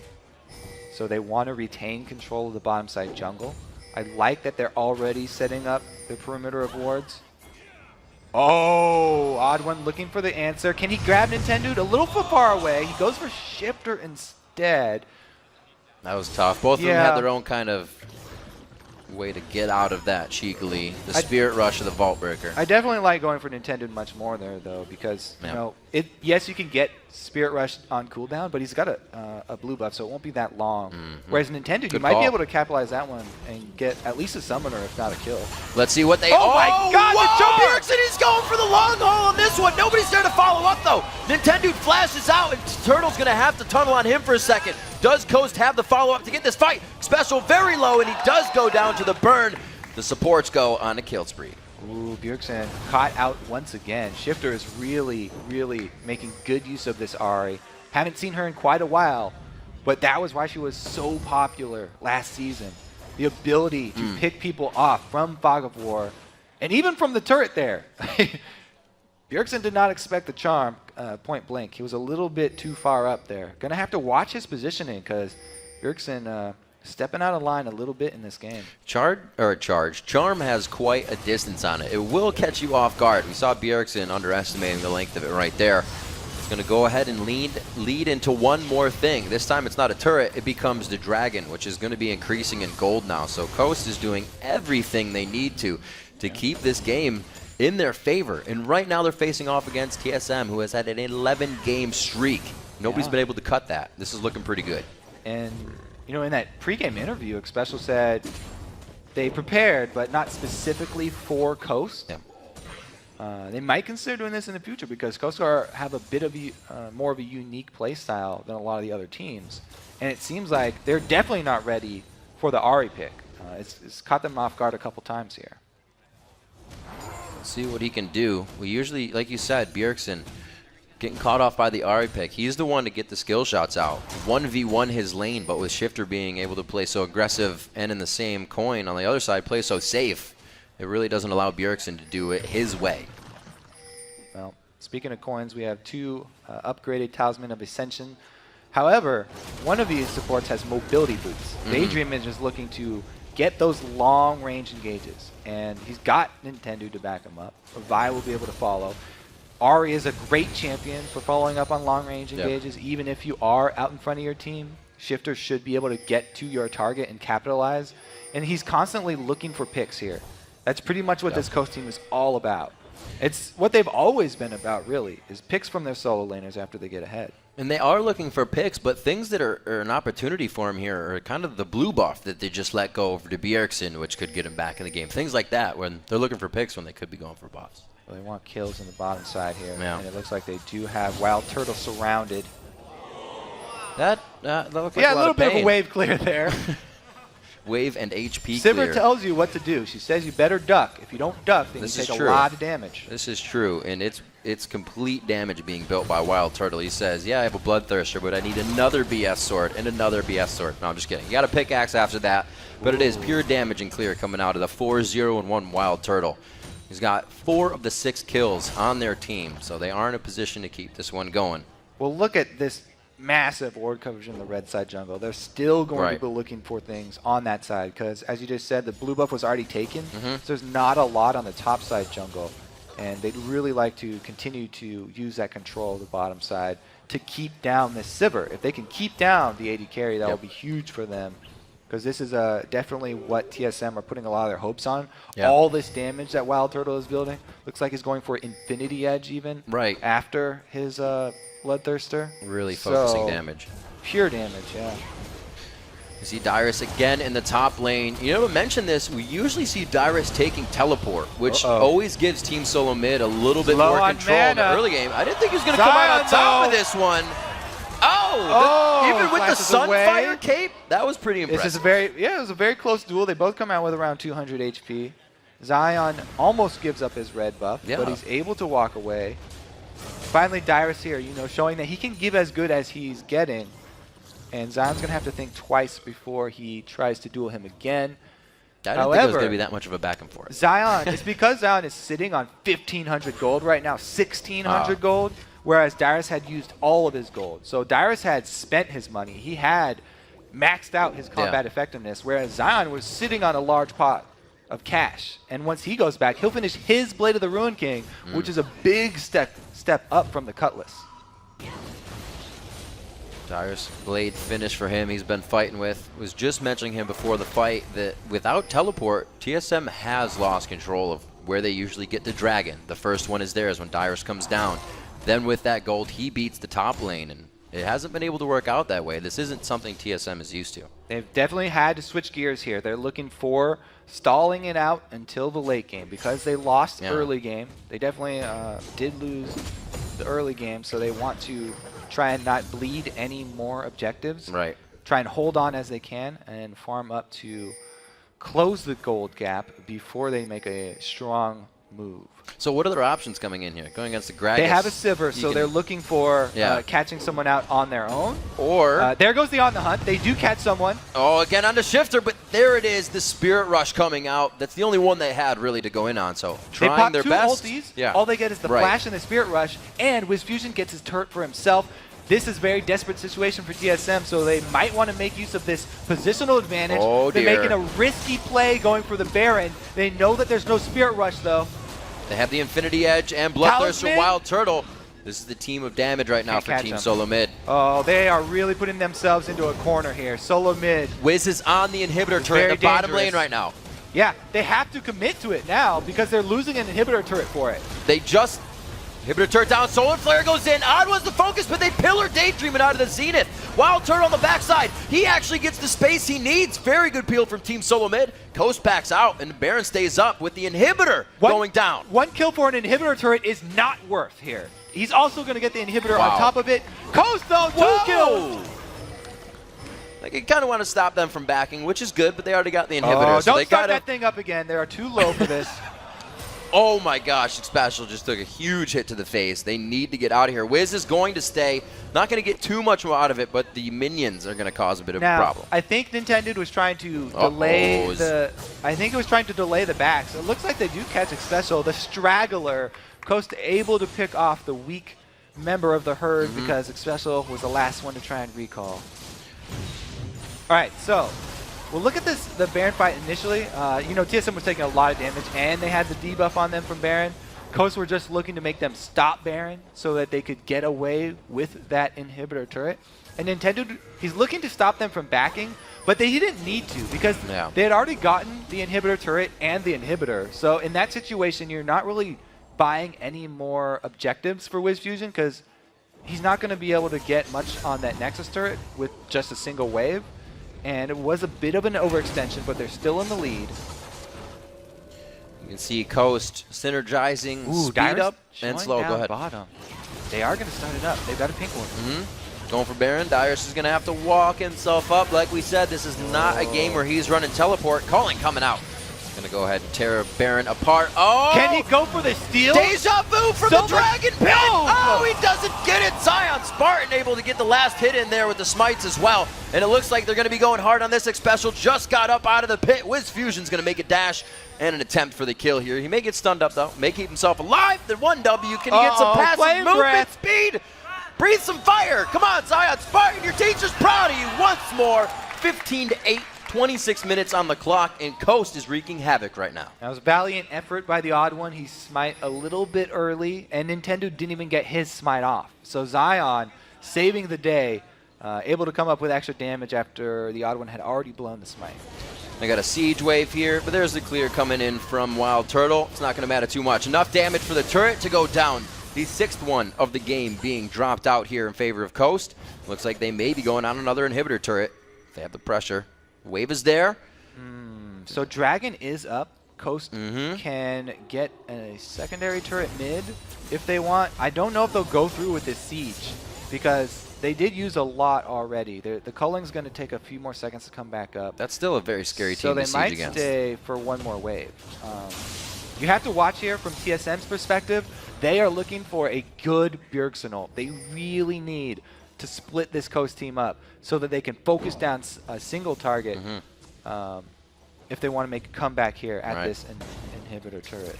So they want to retain control of the bottom side jungle. I like that they're already setting up the perimeter of wards. Oh, Odd One looking for the answer. Can he grab Nintendo? A little far away. He goes for Shifter instead. That was tough. Both of them had their own kind of way to get out of that cheekily. The Spirit Rush of the Vault Breaker. I definitely like going for Nintendo much more there, though, because, you know, yes, you can get Spirit Rush on cooldown, but he's got a blue buff, so it won't be that long. Whereas Nintendo, you might be able to capitalize that one and get at least a summoner, if not a kill. Let's see what they... Oh my God, the jump! Bjergsen is going for the long haul on this one. Nobody's there to follow up, though. Nintendo flashes out, and Turtle's going to have to tunnel on him for a second. Does Coast have the follow-up to get this fight? Special very low, and he does go down to the burn. The supports go on a kill spree. Ooh, Bjergsen caught out once again. Shifter is really, really making good use of this Ahri. Haven't seen her in quite a while, but that was why she was so popular last season. The ability to pick people off from Fog of War, and even from the turret there. Bjergsen did not expect the charm point blank. He was a little bit too far up there. Gonna have to watch his positioning because Bjergsen stepping out of line a little bit in this game. Charm has quite a distance on it. It will catch you off guard. We saw Bjergsen underestimating the length of it right there. It's going to go ahead and lead into one more thing. This time it's not a turret, it becomes the Dragon, which is going to be increasing in gold now. So Coast is doing everything they need to keep this game in their favor. And right now they're facing off against TSM, who has had an 11-game streak. Nobody's been able to cut that. This is looking pretty good. And you know, in that pregame interview, Special said they prepared, but not specifically for Coast. They might consider doing this in the future because Coast Guard have a bit of more of a unique play style than a lot of the other teams. And it seems like they're definitely not ready for the Ahri pick. It's caught them off guard a couple times here. Let's see what he can do. We usually, like you said, Bjergsen getting caught off by the Ahri pick. He's the one to get the skill shots out. 1v1 his lane, but with Shifter being able to play so aggressive and in the same coin on the other side, play so safe. it really doesn't allow Bjergsen to do it his way. Well, speaking of coins, we have 2 upgraded Talisman of Ascension. However, one of these supports has mobility boots. Daydream is just looking to get those long-range engages, and he's got Nintendo to back him up. Vi will be able to follow. Ari is a great champion for following up on long-range engages. Even if you are out in front of your team, Shifter should be able to get to your target and capitalize. And he's constantly looking for picks here. That's pretty much what this Coast team is all about. It's what they've always been about, really, is picks from their solo laners after they get ahead. And they are looking for picks, but things that are an opportunity for him here are kind of the blue buff that they just let go over to Bjergsen, which could get him back in the game. Things like that, when they're looking for picks when they could be going for buffs. Well, they want kills in the bottom side here, Yeah. and it looks like they do have Wild Turtle surrounded. That looks like Yeah, a little bit of a pain. wave clear there. Wave and HP Sivir clear. tells you what to do. She says you better duck. If you don't duck, then This you is take a true. lot of damage. This is true, and it's complete damage being built by Wild Turtle. He says, yeah, I have a Bloodthirster, but I need another BS sword and another BS sword. No, I'm just kidding. You got a pickaxe after that, but it is pure damage and clear coming out of the 4-0-1 Wild Turtle. He's got 4 of the 6 kills on their team, so they are in a position to keep this one going. Well, look at this massive ward coverage in the red side jungle. They're still going to be looking for things on that side because, as you just said, the blue buff was already taken. So there's not a lot on the top side jungle. And they'd really like to continue to use that control of the bottom side to keep down this Sivir. If they can keep down the AD carry, that will be huge for them. Because this is definitely what TSM are putting a lot of their hopes on. All this damage that Wild Turtle is building looks like he's going for Infinity Edge even after his Bloodthirster. Really focusing damage. Pure damage, yeah. You see Dyrus again in the top lane. You know, to mention this, we usually see Dyrus taking teleport, which always gives Team Solo Mid a little bit more control in the early game. I didn't think he was going to come out on top of this one. Even with the Sunfire cape, that was pretty impressive. This is it was a very close duel. They both come out with around 200 HP. Zion almost gives up his red buff, but he's able to walk away. Finally, Dyrus here, showing that he can give as good as he's getting. And Zion's going to have to think twice before he tries to duel him again. I didn't think it was going to be that much of a back and forth. Zion, it's because Zion is sitting on 1,500 gold right now, 1,600 gold, whereas Dyrus had used all of his gold. So Dyrus had spent his money. He had maxed out his combat effectiveness, whereas Zion was sitting on a large pot of cash. And once he goes back, he'll finish his Blade of the Ruined King, which is a big step up from the Cutlass. Dyrus Blade finish for him he's been fighting with. Was just mentioning him before the fight that without teleport, TSM has lost control of where they usually get the dragon. The first one is theirs when Dyrus comes down. Then with that gold, he beats the top lane, and it hasn't been able to work out that way. This isn't something TSM is used to. They've definitely had to switch gears here. They're looking for stalling it out until the late game. Because they lost early game, they definitely did lose the early game, so they want to try and not bleed any more objectives. Try and hold on as they can and farm up to close the gold gap before they make a strong move. So what are their options coming in here? Going against the Gragas? They have a Sivir, so they're looking for catching someone out on their own. Or there goes the On the Hunt. They do catch someone. Oh, again on the Shifter, but there it is, the Spirit Rush coming out. That's the only one they had really to go in on, so trying their best. They pop 2 ultis. All they get is the Flash and the Spirit Rush, and Wiz Fusion gets his turret for himself. This is a very desperate situation for TSM, so they might want to make use of this positional advantage. They're making a risky play going for the Baron. They know that there's no Spirit Rush, though. They have the Infinity Edge and Bloodthirster Wild Turtle. This is the team of damage right now for Team Solo Mid. Oh, they are really putting themselves into a corner here. Solo Mid. Wiz is on the inhibitor turret in the bottom lane right now. Yeah, they have to commit to it now because they're losing an inhibitor turret for it. They just... Inhibitor turret down, Solar Flare goes in. Odd was the focus, but they pillar Daydreaming out of the Zenith. Wild Turtle on the backside. He actually gets the space he needs. Very good peel from Team Solo Mid. Coast backs out, and Baron stays up with the inhibitor going down. 1 kill for an inhibitor turret is not worth here. He's also going to get the inhibitor on top of it. Coast, though, 2 kills. Like, you kind of want to stop them from backing, which is good, but they already got the inhibitor. So don't start that thing up again. They are too low for this. Oh my gosh, Special just took a huge hit to the face. They need to get out of here. Wiz is going to stay. Not going to get too much out of it, but the minions are going to cause a bit of a problem. I think Nintendo was trying to delay the. I think it was trying to delay the back. So it looks like they do catch Special. The straggler, Coast able to pick off the weak member of the herd because Special was the last one to try and recall. All right, so we'll look at the Baron fight initially. You know, TSM was taking a lot of damage, and they had the debuff on them from Baron. Coast were just looking to make them stop Baron so that they could get away with that inhibitor turret. And Nintendo, he's looking to stop them from backing, but he didn't need to because they had already gotten the inhibitor turret and the inhibitor. So in that situation, you're not really buying any more objectives for Wiz Fusion because he's not going to be able to get much on that Nexus turret with just a single wave. And it was a bit of an overextension, but they're still in the lead. You can see Coast synergizing, speed up and slow. Go ahead. Bottom. They are going to start it up. They've got a pink one. Going for Baron. Dyrus is going to have to walk himself up. Like we said, this is not a game where he's running teleport. Calling coming out. Going to go ahead and tear Baron apart. Oh! Can he go for the steal? Deja vu from the Dragon Pit! Oh, he doesn't get it! Zion Spartan able to get the last hit in there with the smites as well. And it looks like they're going to be going hard on this. Special just got up out of the pit. Wiz Fusion's going to make a dash and an attempt for the kill here. He may get stunned up, though. May keep himself alive. The 1W. Can he get some passive movement speed? Breathe some fire. Come on, Zion Spartan. Your teacher's proud of you once more. 15-8. 26 minutes on the clock, and Coast is wreaking havoc right now. That was a valiant effort by the odd one. He smite a little bit early, and Nintendo didn't even get his smite off. So Zion saving the day, able to come up with extra damage after the odd one had already blown the smite. They got a siege wave here, but there's the clear coming in from Wild Turtle. It's not going to matter too much. Enough damage for the turret to go down. The 6th one of the game being dropped out here in favor of Coast. Looks like they may be going on another inhibitor turret if they have the pressure. Wave is there. So Dragon is up. Coast can get a secondary turret mid if they want. I don't know if they'll go through with this siege because they did use a lot already. The culling's going to take a few more seconds to come back up. That's still a very scary team to siege against. So they might stay for one more wave. You have to watch here from TSM's perspective. They are looking for a good Bjergsenal. They really need to split this Coast team up so that they can focus down a single target if they want to make a comeback here at this inhibitor turret.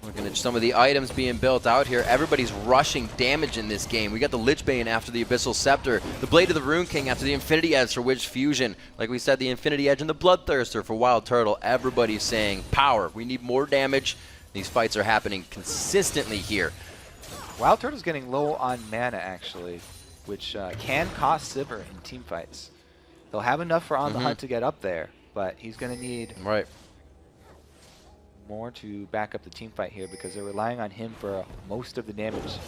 Looking at some of the items being built out here. Everybody's rushing damage in this game. We got the Lich Bane after the Abyssal Scepter, the Blade of the Rune King after the Infinity Edge for Wiz Fusion. Like we said, the Infinity Edge and the Bloodthirster for Wild Turtle. Everybody's saying power. We need more damage. These fights are happening consistently here. Wild Turtle's getting low on mana, actually, which can cost Sivir in team fights. They'll have enough for On the Hunt to get up there, but he's going to need more to back up the team fight here because they're relying on him for most of the damage.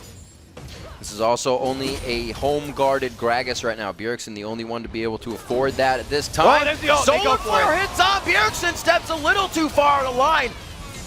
This is also only a home-guarded Gragas right now. Bjergsen the only one to be able to afford that at this time. Oh, there's the ult. Solar Flare hits on. Bjergsen steps a little too far on the line.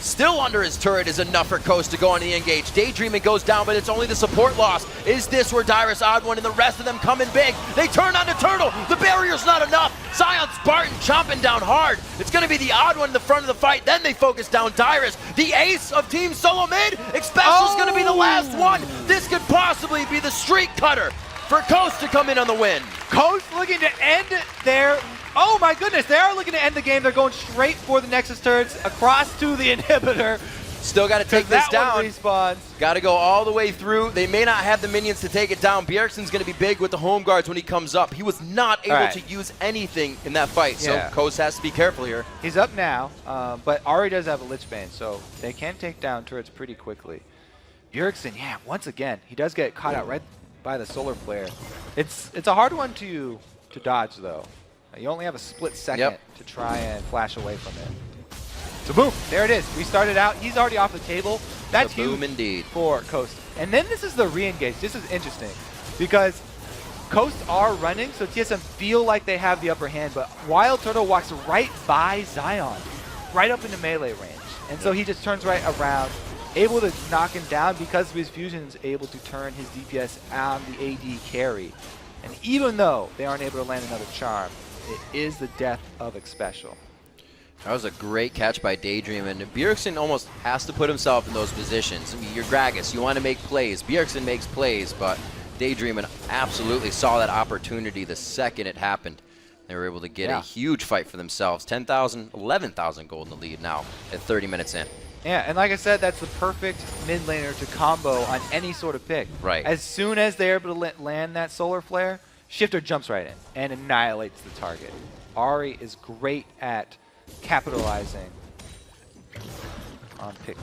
Still under his turret is enough for Coast to go on the engage. Daydreaming goes down, but it's only the support loss. Is this where Dyrus Odd One and the rest of them come in big? They turn on the Turtle. The barrier's not enough. Zion Spartan chomping down hard. It's going to be the Odd One in the front of the fight. Then they focus down Dyrus. The ace of Team Solo Mid. Expecial's going to be the last one. This could possibly be the streak cutter for Coast to come in on the win. Coast looking to end their... Oh my goodness, they are looking to end the game. They're going straight for the Nexus turrets across to the inhibitor. Still got to take this down. Respawns. Got to go all the way through. They may not have the minions to take it down. Bjergsen's going to be big with the home guards when he comes up. He was not able to use anything in that fight, so Coast has to be careful here. He's up now, but Ari does have a Lich Bane, so they can take down turrets pretty quickly. Bjergsen, once again, he does get caught out right by the Solar Flare. It's a hard one to dodge, though. You only have a split second to try and flash away from it. So boom, there it is. We started out. He's already off the table. That's huge indeed for Coast. And then this is the re-engage. This is interesting because Coast are running, so TSM feel like they have the upper hand, but Wild Turtle walks right by Zion, right up into melee range. And so he just turns right around, able to knock him down because Wiz Fusion is able to turn his DPS on the AD carry. And even though they aren't able to land another charm, it is the death of Expecial. That was a great catch by Daydream, and Bjergsen almost has to put himself in those positions. I mean, you're Gragas, you want to make plays. Bjergsen makes plays, but Daydream absolutely saw that opportunity the second it happened. They were able to get a huge fight for themselves. 10,000, 11,000 gold in the lead now at 30 minutes in. Yeah, and like I said, that's the perfect mid laner to combo on any sort of pick. Right. As soon as they're able to land that solar flare, Shifter jumps right in and annihilates the target. Ahri is great at capitalizing on pick.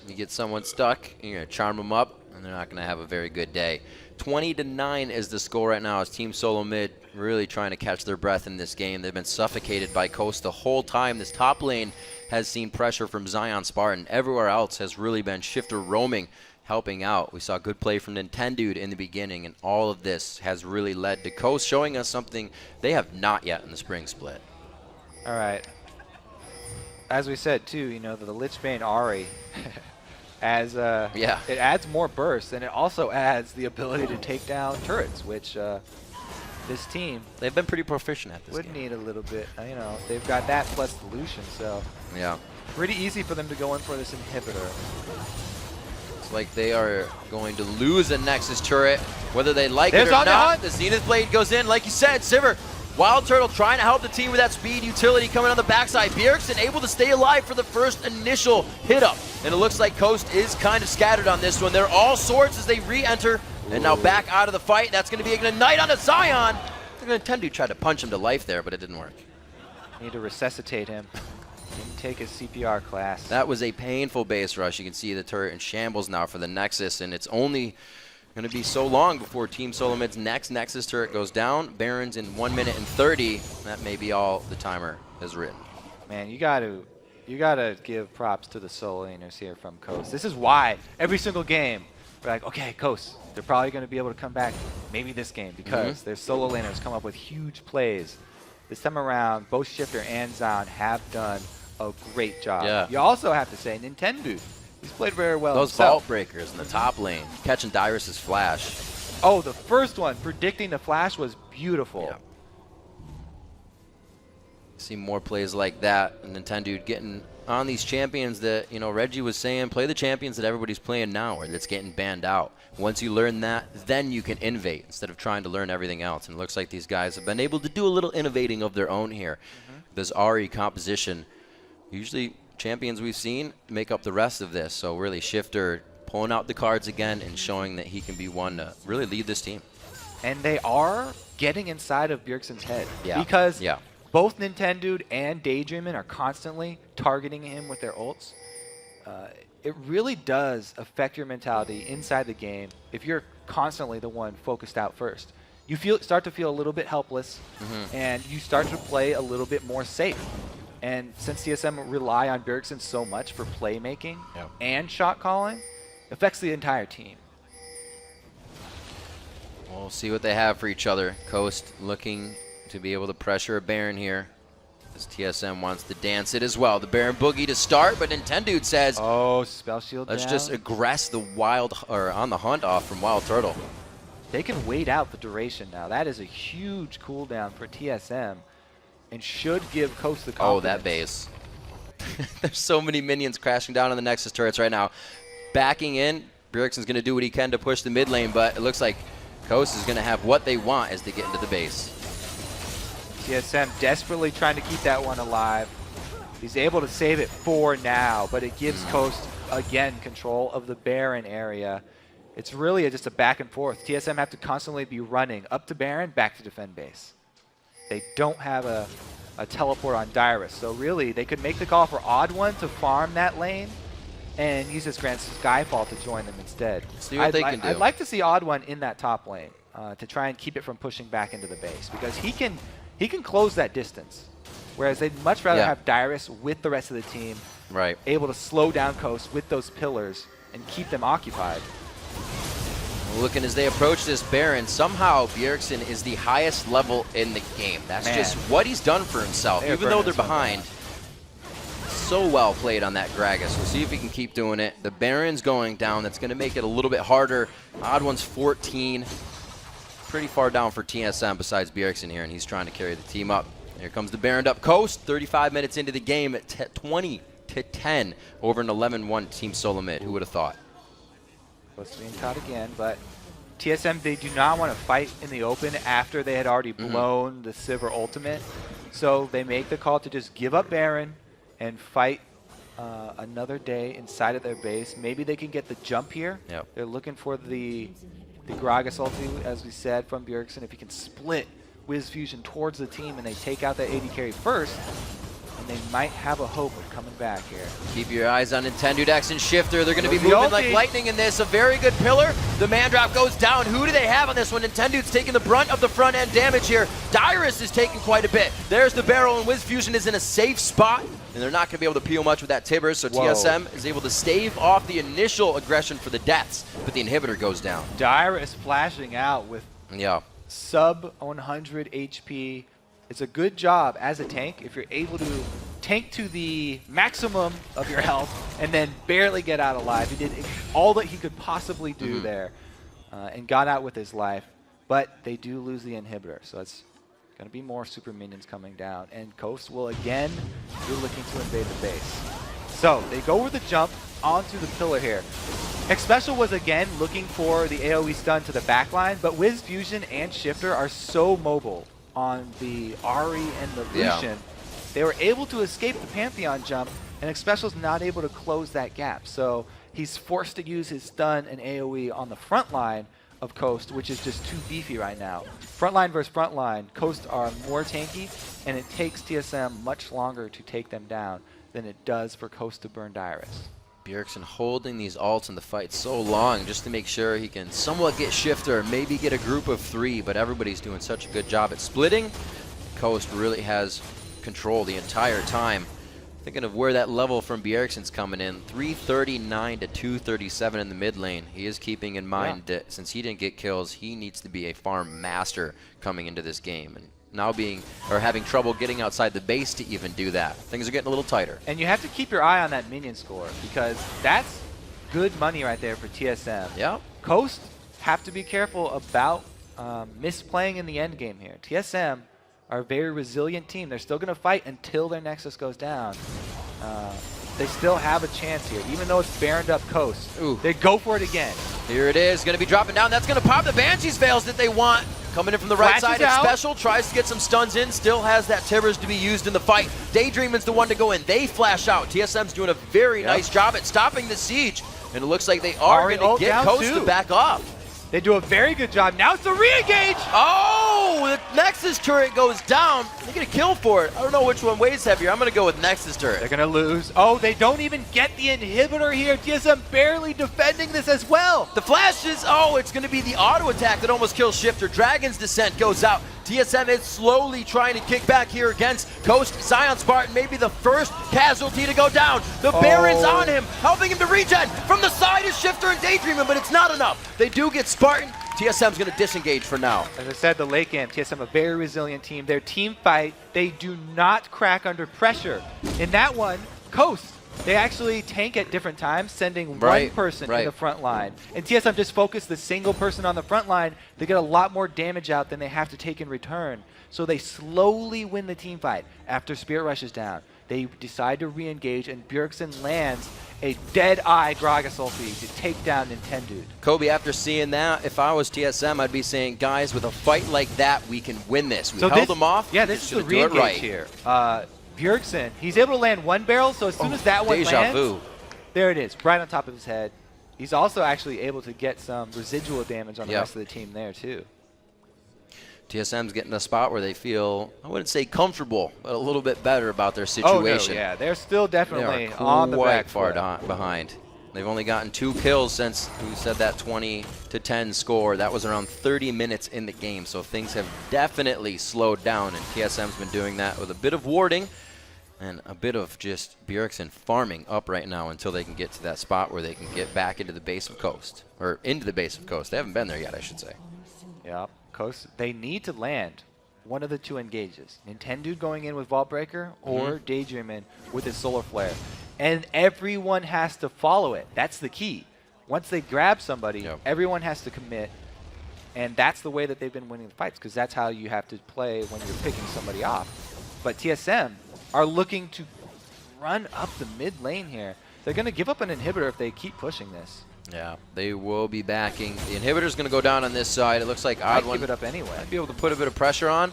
You get someone stuck, you're going to charm them up, and they're not going to have a very good day. 20-9 is the score right now as Team Solo Mid really trying to catch their breath in this game. They've been suffocated by Coast the whole time. This top lane has seen pressure from Zion Spartan. Everywhere else has really been Shifter roaming, helping out. We saw good play from Nintendude in the beginning, and all of this has really led to Coast showing us something they have not yet in the spring split. All right. As we said, too, you know, the Lichbane Ahri, as it adds more burst, and it also adds the ability to take down turrets, which this team they've been pretty proficient at this would game. need a little bit. You know, they've got that plus the Lucian, so pretty easy for them to go in for this inhibitor. It's like they are going to lose a Nexus turret, whether they like There's it or on the not. hunt. The Zenith Blade goes in, like you said, Sivir. Wild Turtle trying to help the team with that speed utility coming on the backside. Bjergsen able to stay alive for the first initial hit up. And it looks like Coast is kind of scattered on this one. They're all swords as they re-enter. And now back out of the fight. That's going to be an ignite onto Zion. They're going to tend to try to punch him to life there, but it didn't work. Need to resuscitate him. Didn't take his CPR class. That was a painful base rush. You can see the turret in shambles now for the Nexus, and it's only going to be so long before Team Solo Mid's next Nexus turret goes down. Barons in 1 minute and 30. That may be all the timer has written. Man, you gotta give props to the solo laners here from Coast. This is why every single game we're like, okay, Coast, they're probably going to be able to come back maybe this game because their solo laners come up with huge plays. This time around, both Shifter and Zion have done a great job. Yeah. You also have to say Nintendude. He's played very well Those himself. vault breakers in the top lane, catching Dyrus's flash. Oh, the first one, predicting the flash, was beautiful. Yeah. See more plays like that, and Nintendude getting on these champions that, you know, Reggie was saying, play the champions that everybody's playing now or that's getting banned out. Once you learn that, then you can innovate instead of trying to learn everything else. And it looks like these guys have been able to do a little innovating of their own here. This Ahri composition, usually champions we've seen make up the rest of this. So really Shifter pulling out the cards again and showing that he can be one to really lead this team. And they are getting inside of Bjergsen's head. Yeah. Because Yeah. both Nintendude and Daydreamin are constantly targeting him with their ults. It really does affect your mentality inside the game if you're constantly the one focused out first. You start to feel a little bit helpless, and you start to play a little bit more safe. And since TSM rely on Bjergsen so much for playmaking and shot calling, it affects the entire team. We'll see what they have for each other. Coast looking to be able to pressure a Baron here, as TSM wants to dance it as well. The Baron boogie to start, but Nintendude says, oh, spell shield let's down. just aggress the wild, or on the hunt off from Wild Turtle. They can wait out the duration now. That is a huge cooldown for TSM and should give Coast the confidence. Oh, that base. There's so many minions crashing down on the Nexus turrets right now. Backing in, Bjergsen's going to do what he can to push the mid lane, but it looks like Coast is going to have what they want as they get into the base. TSM desperately trying to keep that one alive. He's able to save it for now, but it gives Coast, again, control of the Baron area. It's really just a back and forth. TSM have to constantly be running up to Baron, back to defend base. They don't have a teleport on Dyrus, so really they could make the call for Odd One to farm that lane and use his Grand Skyfall to join them instead. See what they can do. I'd like to see Odd One in that top lane to try and keep it from pushing back into the base because he can close that distance, whereas they'd much rather have Dyrus with the rest of the team, able to slow down Coast with those pillars and keep them occupied. Looking as they approach this Baron, somehow Bjergsen is the highest level in the game. That's just what he's done for himself, even though they're behind. So well played on that Gragas. We'll see if he can keep doing it. The Baron's going down. That's going to make it a little bit harder. Odd One's 14. Pretty far down for TSM besides Bjergsen here, and he's trying to carry the team up. Here comes the Baroned Up Coast. 35 minutes into the game at 20-10 over an 11-1 Team Solo Mid. Who would have thought? Close to being caught again, but TSM, they do not want to fight in the open after they had already blown the Sivir ultimate. So they make the call to just give up Baron and fight another day inside of their base. Maybe they can get the jump here. Yep. They're looking for the Gragas ulti, as we said, from Bjergsen. If he can split Wiz Fusion towards the team and they take out that AD carry first, and they might have a hope of coming back here. Keep your eyes on Nintendo Dex and Shifter. They're going to be The moving like ulti. lightning in this. A very good pillar. The man drop goes down. Who do they have on this one? Nintendo's taking the brunt of the front end damage here. Dyrus is taking quite a bit. There's the barrel, and Wiz Fusion is in a safe spot, and they're not going to be able to peel much with that Tibbers, so Whoa. TSM is able to stave off the initial aggression for the deaths, but the inhibitor goes down. Dyrus flashing out with Yeah. sub 100 HP. It's a good job as a tank if you're able to tank to the maximum of your health and then barely get out alive. He did all that he could possibly do there and got out with his life. But they do lose the inhibitor, so it's going to be more super minions coming down. And Coast will again be looking to invade the base. So they go with the jump onto the pillar here. X-Special was again looking for the AoE stun to the backline, but Wiz Fusion and Shifter are so mobile on the Ahri and the Lucian. They were able to escape the Pantheon jump, and X-Special's not able to close that gap. So he's forced to use his stun and AoE on the front line of Coast, which is just too beefy right now. Frontline versus frontline, Coast are more tanky, and it takes TSM much longer to take them down than it does for Coast to burn Dyrus. Bjergsen holding these ults in the fight so long just to make sure he can somewhat get Shifter, maybe get a group of 3, but everybody's doing such a good job at splitting. Coast really has control the entire time. Thinking of where that level from Bjergsen's coming in, 339 to 237 in the mid lane. He is keeping in mind that since he didn't get kills, he needs to be a farm master coming into this game. And now having trouble getting outside the base to even do that. Things are getting a little tighter. And you have to keep your eye on that minion score because that's good money right there for TSM. Yeah. Coast have to be careful about misplaying in the end game here. TSM are a very resilient team. They're still going to fight until their Nexus goes down. They still have a chance here, even though it's Baroned Up Coast. Ooh. They go for it again. Here it is, going to be dropping down. That's going to pop the Banshee's Veils that they want. Coming in from the right Flashes side, out. X-Special tries to get some stuns in, still has that Tibbers to be used in the fight. Daydreamin's the one to go in. They flash out. TSM's doing a very nice job at stopping the siege, and it looks like they are Ahri going to get down Coast too. to back off. They do a very good job. Now it's the re-engage! Oh, the Nexus turret goes down. They get a kill for it. I don't know which one weighs heavier. I'm going to go with Nexus turret. They're going to lose. Oh, they don't even get the inhibitor here. TSM barely defending this as well. The flashes, oh, it's going to be the auto attack that almost kills Shifter. Dragon's Descent goes out. TSM is slowly trying to kick back here against Coast. Zion Spartan may be the first casualty to go down. The Baron's on him, helping him to regen. From the side is Shifter and Daydreamin, but it's not enough. They do get Spartan. TSM's going to disengage for now. As I said, the late game, TSM a very resilient team. Their team fight, they do not crack under pressure. In that one, Coast, they actually tank at different times, sending one person in the front line. And TSM just focus the single person on the front line. They get a lot more damage out than they have to take in return. So they slowly win the team fight. After Spirit Rush is down, they decide to re-engage, and Bjergsen lands a dead-eye Gragas ulti to take down Nintendo. Kobe, after seeing that, if I was TSM, I'd be saying, guys, with a fight like that, we can win this. We held them off. Yeah, this is the re-engage here. Bjergsen, he's able to land one barrel, so as soon as that one lands, there it is, right on top of his head. He's also actually able to get some residual damage on the rest of the team there, too. TSM's getting a spot where they feel, I wouldn't say comfortable, but a little bit better about their situation. Oh, no, yeah, they're still definitely they are on the back far foot. behind. They've only gotten 2 kills since we said that 20-10 score. That was around 30 minutes in the game, so things have definitely slowed down, and TSM's been doing that with a bit of warding and a bit of just Bjergsen farming up right now until they can get to that spot where they can get back into the base of Coast, or into the base of Coast. They haven't been there yet, I should say. Yep. Coast, they need to land one of the 2 engages. Nintendo going in with Vault Breaker or Daydreamin with his Solar Flare. And everyone has to follow it. That's the key. Once they grab somebody, everyone has to commit. And that's the way that they've been winning the fights, because that's how you have to play when you're picking somebody off. but TSM are looking to run up the mid lane here. They're going to give up an inhibitor if they keep pushing this. Yeah, they will be backing. The inhibitor's going to go down on this side. It looks like I'd Odd1 give it up anyway. might be able to put a bit of pressure on.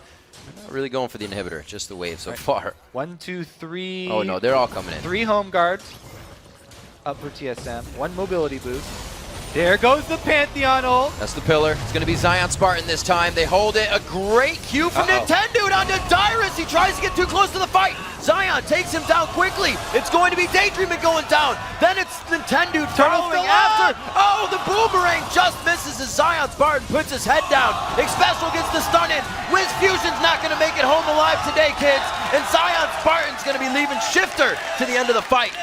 Not really going for the inhibitor, just the wave so far. 1, 2, 3. Oh no, they're all coming in. 3 home guards up for TSM. 1 mobility boost. There goes the Pantheon ult. That's the pillar. It's going to be Zion Spartan this time. They hold it. A great cue from Nintendo onto Dyrus. He tries to get too close to the fight. Zion takes him down quickly. It's going to be Daydreaming going down. Then it's Nintendo following after. Oh, the boomerang just misses as Zion Spartan puts his head down. Xpecial gets the stun in. Wiz Fusion's not going to make it home alive today, kids. And Zion Spartan's going to be leaving Shifter to the end of the fight.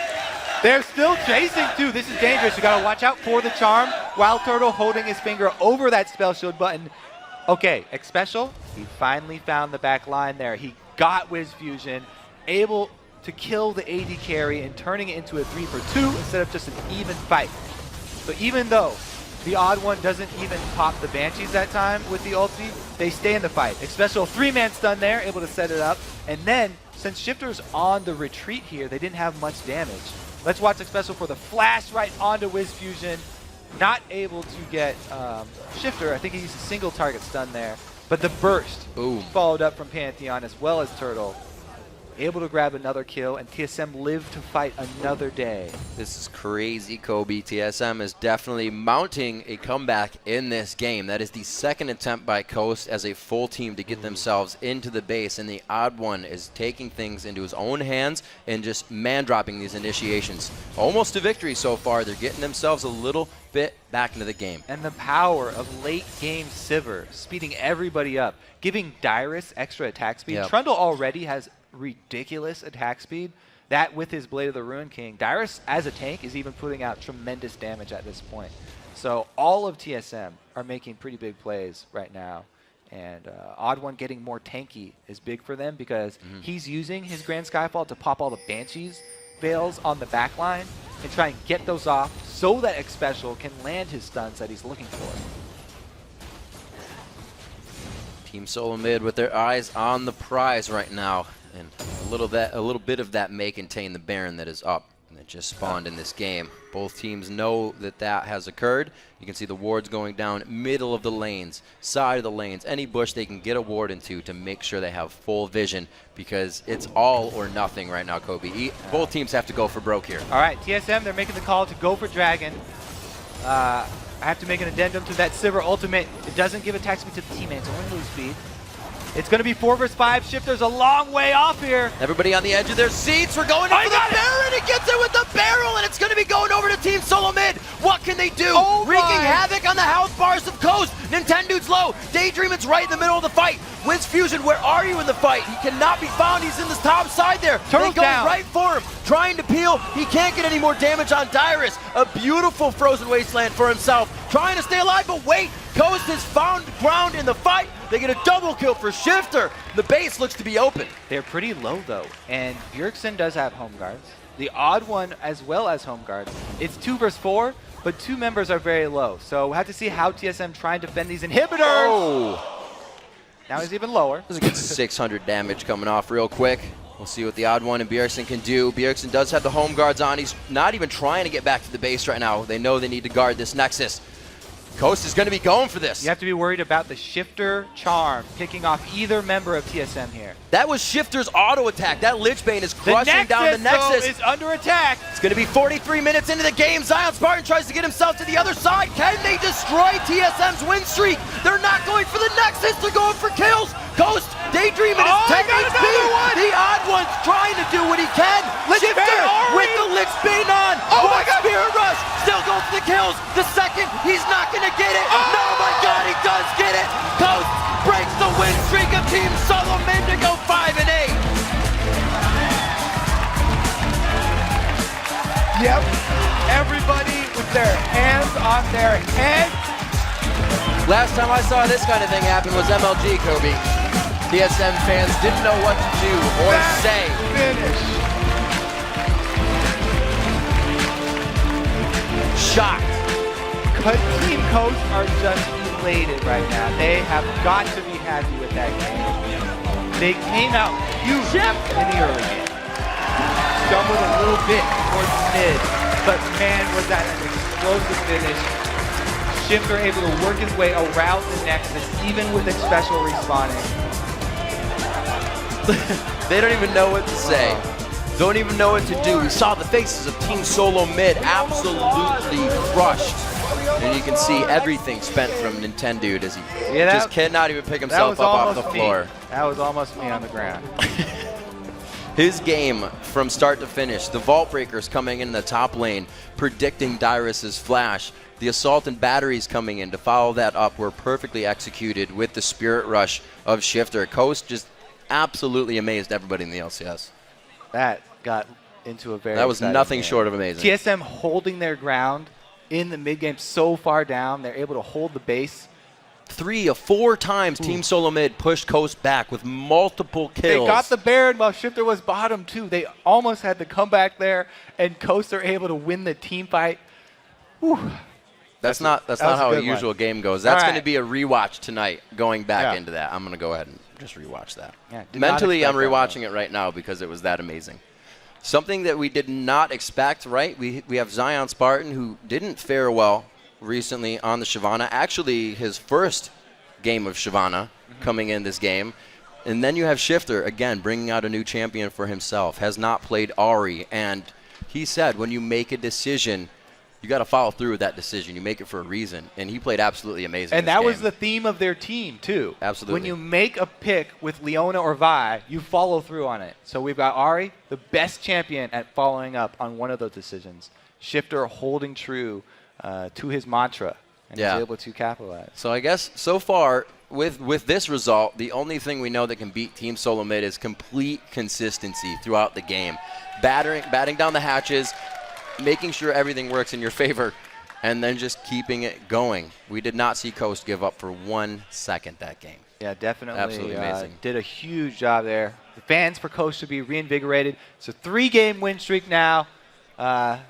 They're still chasing too. This is dangerous. You gotta watch out for the charm. Wild Turtle holding his finger over that spell shield button. Okay, Xpecial, he finally found the back line there. He got Wiz Fusion, able to kill the AD carry and turning it into a 3-for-2 instead of just an even fight. So even though the Odd1 doesn't even pop the Banshees that time with the ulti, they stay in the fight. Xpecial 3-man stun there, able to set it up. And then, since Shifter's on the retreat here, they didn't have much damage. Let's watch Xpecial for the flash right onto Wiz Fusion. Not able to get Shifter. I think he used a single target stun there. But the burst followed up from Pantheon as well as Turtle. Able to grab another kill, and TSM live to fight another day. This is crazy, Kobe. TSM is definitely mounting a comeback in this game. That is the second attempt by Coast as a full team to get themselves into the base, and the Odd1 is taking things into his own hands and just man-dropping these initiations. Almost to victory so far. They're getting themselves a little bit back into the game. And the power of late-game Sivir, speeding everybody up, giving Dyrus extra attack speed. Trundle already has ridiculous attack speed. That with his Blade of the Ruin King, Dyrus as a tank is even putting out tremendous damage at this point. So all of TSM are making pretty big plays right now. And Odd1 getting more tanky is big for them because he's using his Grand Skyfall to pop all the Banshees veils on the back line and try and get those off so that Xpecial can land his stuns that he's looking for. Team Solo Mid with their eyes on the prize right now. And a little bit of that may contain the Baron that is up and that just spawned in this game. Both teams know that that has occurred. You can see the wards going down middle of the lanes, side of the lanes, any bush they can get a ward into to make sure they have full vision because it's all or nothing right now, Kobe. Both teams have to go for broke here. All right, TSM, they're making the call to go for Dragon. I have to make an addendum to that Sivir ultimate. It doesn't give attack speed to the teammates, only move speed. It's going to be 4 versus 5. Shifter's a long way off here. Everybody on the edge of their seats. We're going in for the Baron. He gets it with the barrel, and it's going to be going over to Team Solo Mid. What can they do? Wreaking havoc on the health bars of Coast. Nintendo's low. Daydreaming's right in the middle of the fight. Wiz Fusion, where are you in the fight? He cannot be found. He's in the top side there. They go right for him, trying to peel. He can't get any more damage on Dyrus. A beautiful frozen wasteland for himself. Trying to stay alive, but wait. Coast has found ground in the fight. They get a double kill for Shifter. The base looks to be open. They're pretty low, though, and Bjergsen does have home guards. The Odd1 as well as home guards. It's 2 versus 4, but 2 members are very low. So we'll have to see how TSM try and defend these inhibitors. Oh. Now he's even lower. This gets 600 damage coming off real quick. We'll see what the Odd1 and Bjergsen can do. Bjergsen does have the home guards on. He's not even trying to get back to the base right now. They know they need to guard this Nexus. Coast is going to be going for this. You have to be worried about the Shifter Charm picking off either member of TSM here. That was Shifter's auto attack. That Lichbane is crushing down the Nexus. Is under attack. It's going to be 43 minutes into the game. Zion Spartan tries to get himself to the other side. Can they destroy TSM's win streak? They're not going for the Nexus. They're going for kills. Ghost, Daydreaming is 10 HP. The Odd1's trying to do what he can. Shifter with the Lichbane on. Oh my God. Spirit Rush. Still going for the kills. The second, he's not going to get it. No, my God, he does get it. Ghost breaks the win streak of Team Solo Mid to go 5-8. Yep. Everybody with their hands on their heads. Last time I saw this kind of thing happen was MLG, Kobe. TSM fans didn't know what to do or say. Finish. Shocked. Team Coast are just elated right now. They have got to be happy with that game. They came out huge in the early game. Stumbled a little bit towards the mid, but man, was that an explosive finish. Shifter able to work his way around the Nexus, even with the special respawning. They don't even know what to say. Don't even know what to do. We saw the faces of Team Solo Mid absolutely crushed. And you can see everything spent from Nintendo as he just cannot even pick himself up off the floor. That was almost me on the ground. His game from start to finish, the Vault Breakers coming in the top lane, predicting Dyrus's flash, the Assault and Batteries coming in to follow that up were perfectly executed with the Spirit Rush of Shifter. Coast just absolutely amazed everybody in the LCS. That got into a very That was exciting nothing game. short of amazing. TSM holding their ground in the mid game so far down. They're able to hold the base. 3 of 4 times Team Solo Mid pushed Coast back with multiple kills. They got the Baron while Shifter was bottom too. They almost had the comeback there, and Coast are able to win the team fight. Whew. That's not how a usual game goes. That's going to be a rewatch tonight, going back into that. I'm going to go ahead and just rewatch that. Yeah, Mentally, I'm rewatching it right now because it was that amazing. Something that we did not expect, right? We have Zion Spartan, who didn't fare well recently on the Shyvana. Actually, his first game of Shyvana coming in this game. And then you have Shifter, again, bringing out a new champion for himself. Has not played Ahri. And he said, when you make a decision, you got to follow through with that decision. You make it for a reason. And he played absolutely amazing. And that was the theme of their team, too. Absolutely. When you make a pick with Leona or Vi, you follow through on it. So we've got Ahri, the best champion at following up on one of those decisions. Shifter holding true to his mantra. And he's able to capitalize. So I guess so far, with this result, the only thing we know that can beat Team Solo Mid is complete consistency throughout the game. Batting down the hatches, making sure everything works in your favor, and then just keeping it going. We did not see Coast give up for 1 second that game. Yeah, definitely. Absolutely amazing. Did a huge job there. The fans for Coast should be reinvigorated. It's a 3-game win streak now.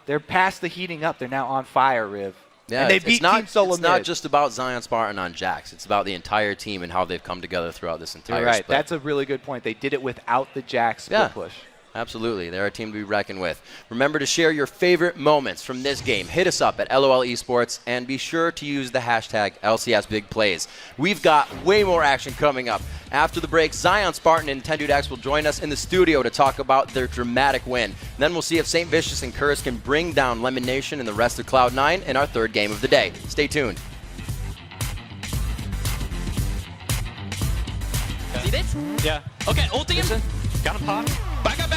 They're past the heating up. They're now on fire, Riv. Yeah, and they beat Team Solo It's not just about Zion Spartan on Jax. It's about the entire team and how they've come together throughout this entire You're right. split. That's a really good point. They did it without the Jax split push. Absolutely. They're a team to be reckoned with. Remember to share your favorite moments from this game. Hit us up at LOL Esports and be sure to use the hashtag LCSBigPlays. We've got way more action coming up. After the break, Zion Spartan and Nintendo X will join us in the studio to talk about their dramatic win. Then we'll see if St. Vicious and Curse can bring down Lemon Nation and the rest of Cloud9 in our 3rd game of the day. Stay tuned. See this? Yeah. Okay, ult team. Got him pop. Back up.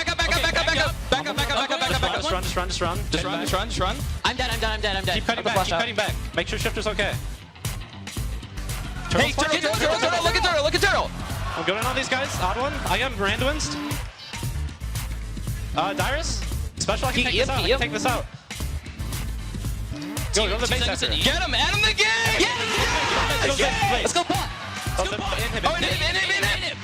Just run. I'm dead. Keep cutting back. Make sure Shifter's okay. Hey, Turtle, look at Turtle. I'm going on these guys. Odd one. I am Randuinced. Dyrus. Special, I can take this out. Go to the base after. Get him, add him the game! Yeah! Let's go pot. Inhibit. Hit him.